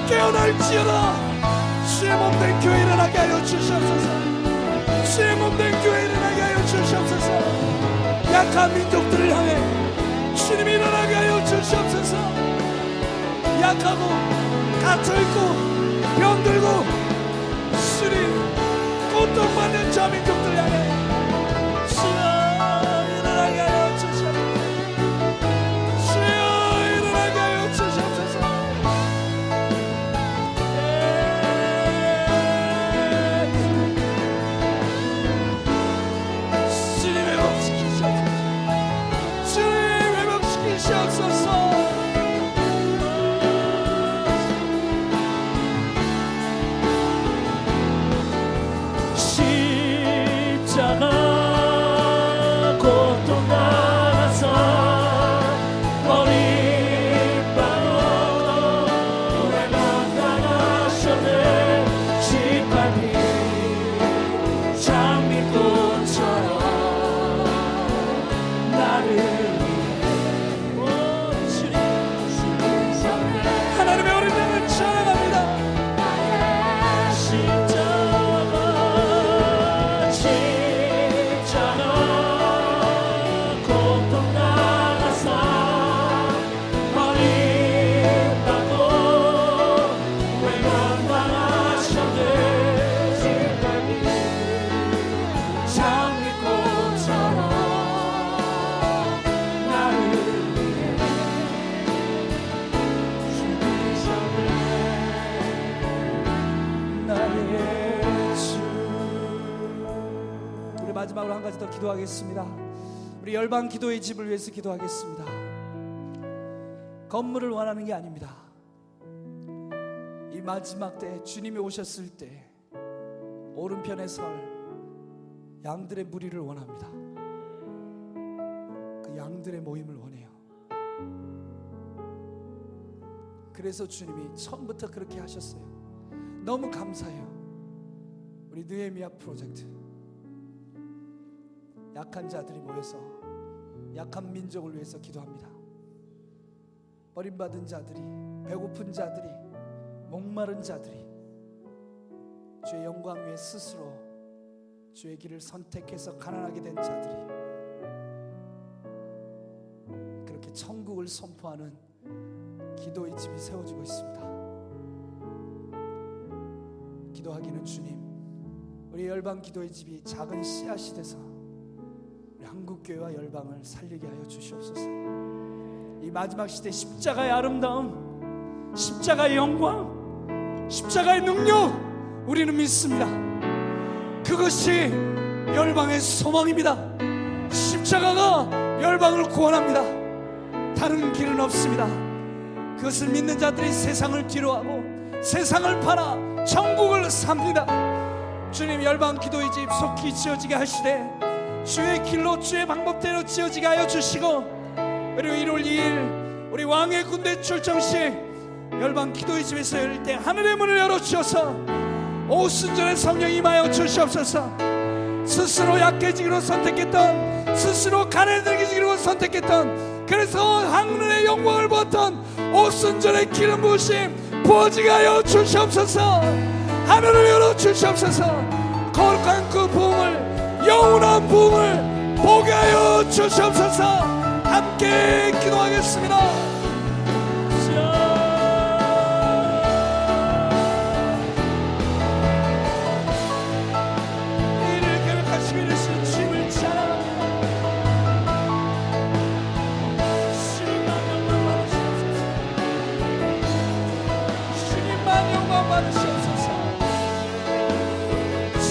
S1: 깨어날지어다. 주의 몸된 교회 일어나게 하여 주시옵소서. 주의 몸된 교회 일어나게 하여 주시옵소서. 약한 민족들을 향해 주님이 일어나게 하여 주시옵소서. 약하고 갇혀있고 병들고 주님 고통받는 저 민족들 향해 주여 일어나게 하여 주시옵소서. 주여 일어나게 하여 주시옵소서. 주님 회복시키시옵소서. 주님 회복시키시옵소서. 마지막으로 한 가지 더 기도하겠습니다. 우리 열방 기도의 집을 위해서 기도하겠습니다. 건물을 원하는 게 아닙니다. 이 마지막 때 주님이 오셨을 때 오른편에 설 양들의 무리를 원합니다. 그 양들의 모임을 원해요. 그래서 주님이 처음부터 그렇게 하셨어요. 너무 감사해요. 우리 느헤미야 프로젝트, 약한 자들이 모여서 약한 민족을 위해서 기도합니다. 버림받은 자들이, 배고픈 자들이, 목마른 자들이 주의 영광 위에 스스로 주의 길을 선택해서 가난하게 된 자들이 그렇게 천국을 선포하는 기도의 집이 세워지고 있습니다. 기도하기는 주님, 우리 열방 기도의 집이 작은 씨앗이 돼서 우리 한국교회와 열방을 살리게 하여 주시옵소서. 이 마지막 시대 십자가의 아름다움, 십자가의 영광, 십자가의 능력 우리는 믿습니다. 그것이 열방의 소망입니다. 십자가가 열방을 구원합니다. 다른 길은 없습니다. 그것을 믿는 자들이 세상을 뒤로하고 세상을 팔아 천국을 삽니다. 주님, 열방 기도의 집 속히 지어지게 하시되 주의 길로 주의 방법대로 지어지게 하여 주시고, 그리고 1월 2일 우리 왕의 군대 출정식 열방 기도의 집에서 열릴 때 하늘의 문을 열어주셔서 오순절의 성령 임하여 주시옵소서. 스스로 약해지기로 선택했던, 스스로 가난해지기로 선택했던, 그래서 하늘의 영광을 보았던 오순절의 기름 부으심 부어지게 하여 주시옵소서. 하늘을 열어 주시옵소서. 거룩한 그 부흥을, 영원한 부흥을 보게 하여 주시옵소서. 함께 기도하겠습니다. 이를 계획하시고 이르신 주님을 찬양합니다. 주님만 영광 받으시옵소서. 주님만 영광 받으시옵소서.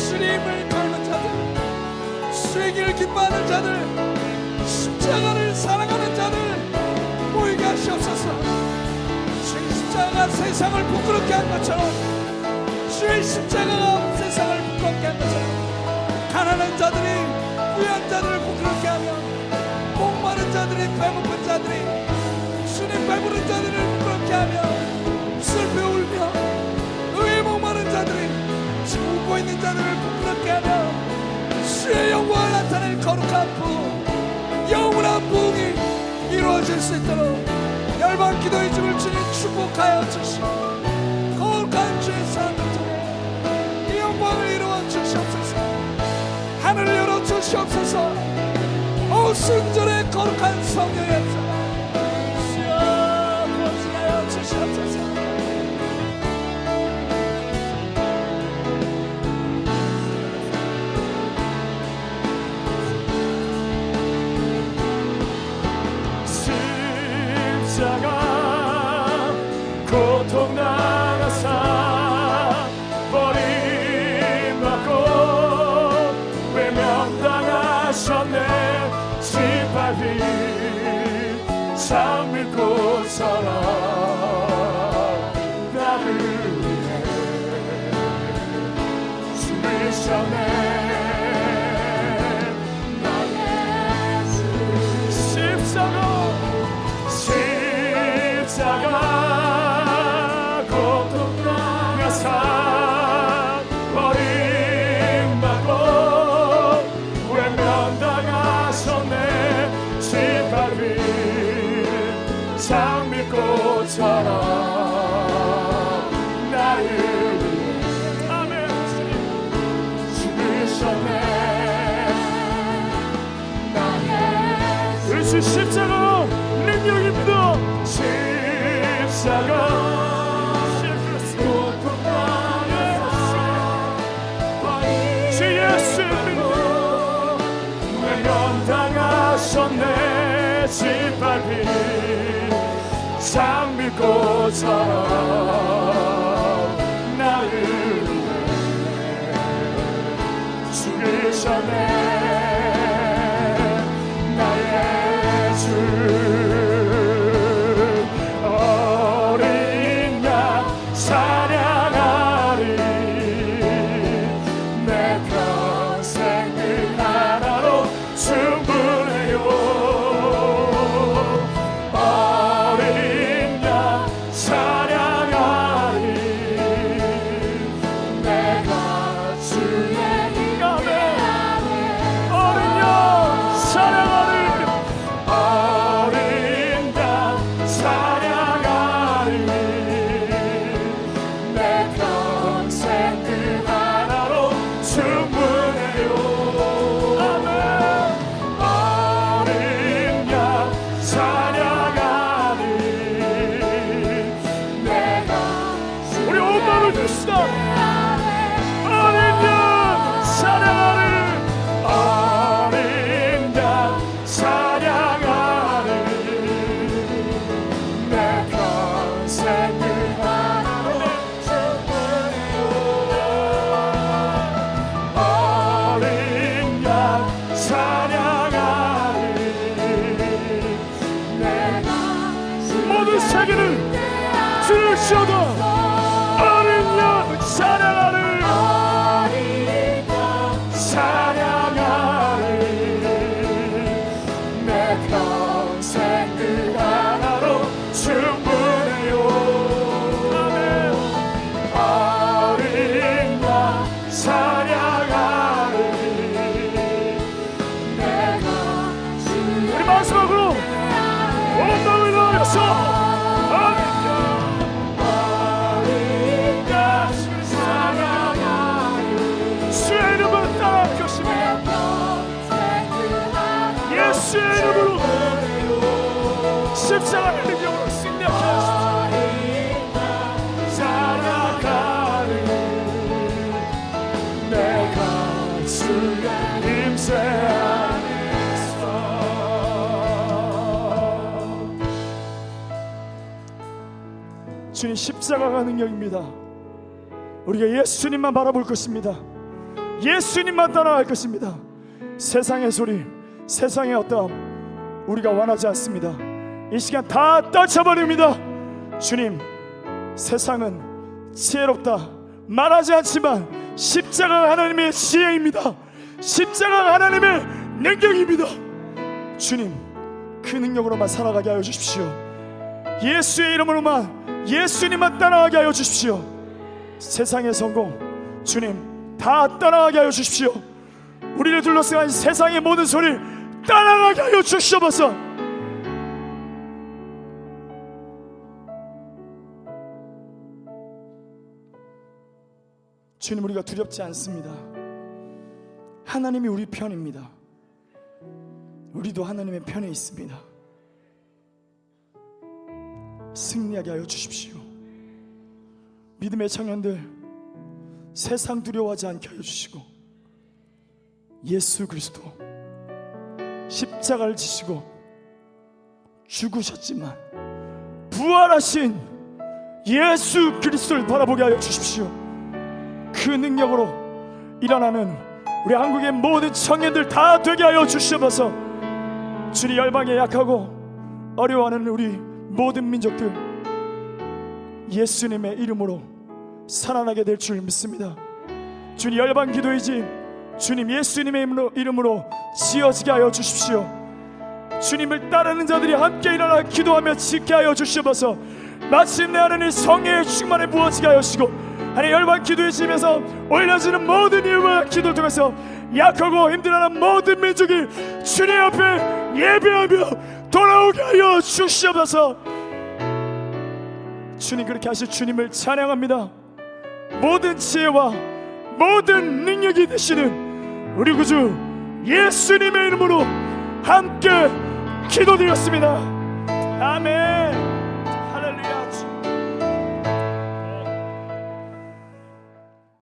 S1: 주님을 닮은 자들, 주의 길을 기뻐하는 자들, 십자가를 사랑하는 자들 모이게 하시옵소서. 주의 십자가가 세상을 부끄럽게 한 것처럼, 주의 십자가가 세상을 부끄럽게 한 것처럼 가난한 자들이 부유한 자들을 부끄럽게 하며, 목마른 자들이 배고픈 자들이 주님 배부른 자들을 부끄럽게 하며, 슬퍼 울며 의에 목마른 자들이 지금 웃고 있는 자들을 부끄럽게 하며 주의 영광을 나타낼 거룩한 부흥, 영원한 부흥이 이루어질 수 있도록 열방 기도의 집을 주님 축복하여 주시고, 거룩한 주의 사랑을 통해 이 영광을 이루어 주시옵소서. 하늘을 열어 주시옵소서. 오순절의 거룩한 성령의 역사 주여 부어지하여 주시옵소서.
S2: 십자가 고통 당하사 버림받고 외면당하셨네. 짓밟힌 참 믿고 살아 나를 위해 죽으셨네. 십자가 고통 당하사 버림받고 외면당하셨네. 짓밟힌 참 믿고 살아 나를 위해 아멘 죽으셨네. 그것이 십자가 능력입니다. 십자가 고통 당하사 주 예수님으로 외면당하셨네. 짓밟힌 참 믿고 살아 나를 위해 죽으셨네. 부르시다. 어린 양 찬양하리. 어린 양 찬양하리. 내 평생 그 하나로 충분해요. 어린 양 찬양하리. 내가 모든 세계를 주를 씌워도 어린 양 찬양하리. 찬양하리. 내 평생 그 하나로 충분해요. 아멘. 어린 양 찬양하리. 내가 우리 마지막으로 온 마음을 다하여서 어린 양 찬양하리. 주의 이름으로 따라할 것입니다. 예수의 이름으로 십자가의 능력으로 승리하게 하십시오. 살아가는 내가 주의 임재 안에서. 주님, 십자가가 능력입니다. 우리가 예수님만 바라볼 것입니다. 예수님만 따라갈 것입니다. 세상의 소리, 세상의 어떠함 우리가 원하지 않습니다. 이 시간 다 떨쳐버립니다. 주님, 세상은 지혜롭다 말하지 않지만 십자가가 하나님의 지혜입니다. 십자가가 하나님의 능력입니다. 주님, 그 능력으로만 살아가게 하여 주십시오. 예수의 이름으로만, 예수님만 따라가게 하여 주십시오. 세상의 성공, 주님 다 따라가게 하여 주십시오. 우리를 둘러싼 세상의 모든 소리를 따라가게 하여 주시옵소서. 주님, 우리가 두렵지 않습니다. 하나님이 우리 편입니다. 우리도 하나님의 편에 있습니다. 승리하게 하여 주십시오. 믿음의 청년들, 세상 두려워하지 않게 하여 주시고, 예수 그리스도 십자가를 지시고 죽으셨지만 부활하신 예수 그리스도를 바라보게 하여 주십시오. 그 능력으로 일어나는 우리 한국의 모든 청년들 다 되게 하여 주시옵소서. 주님, 열방에 약하고 어려워하는 우리 모든 민족들 예수님의 이름으로 살아나게 될 줄 믿습니다. 주님, 열방 기도의 집 주님 예수님의 이름으로 지어지게 하여 주십시오. 주님을 따르는 자들이 함께 일어나 기도하며 지게 하여 주시옵소서. 마침내 하나님 성령의 충만에 부어지게 하여 주시고, 하나님 열방 기도의 집에서 올려지는 모든 일과 기도를 통해서 약하고 힘들어하는 모든 민족이 주님 앞에 예배하며 돌아오게 하여 주시옵소서. 주님, 그렇게 하실 주님을 찬양합니다. 모든 지혜와 모든 능력이 되시는 우리 구주 예수님의 이름으로 함께 기도드렸습니다. 아멘.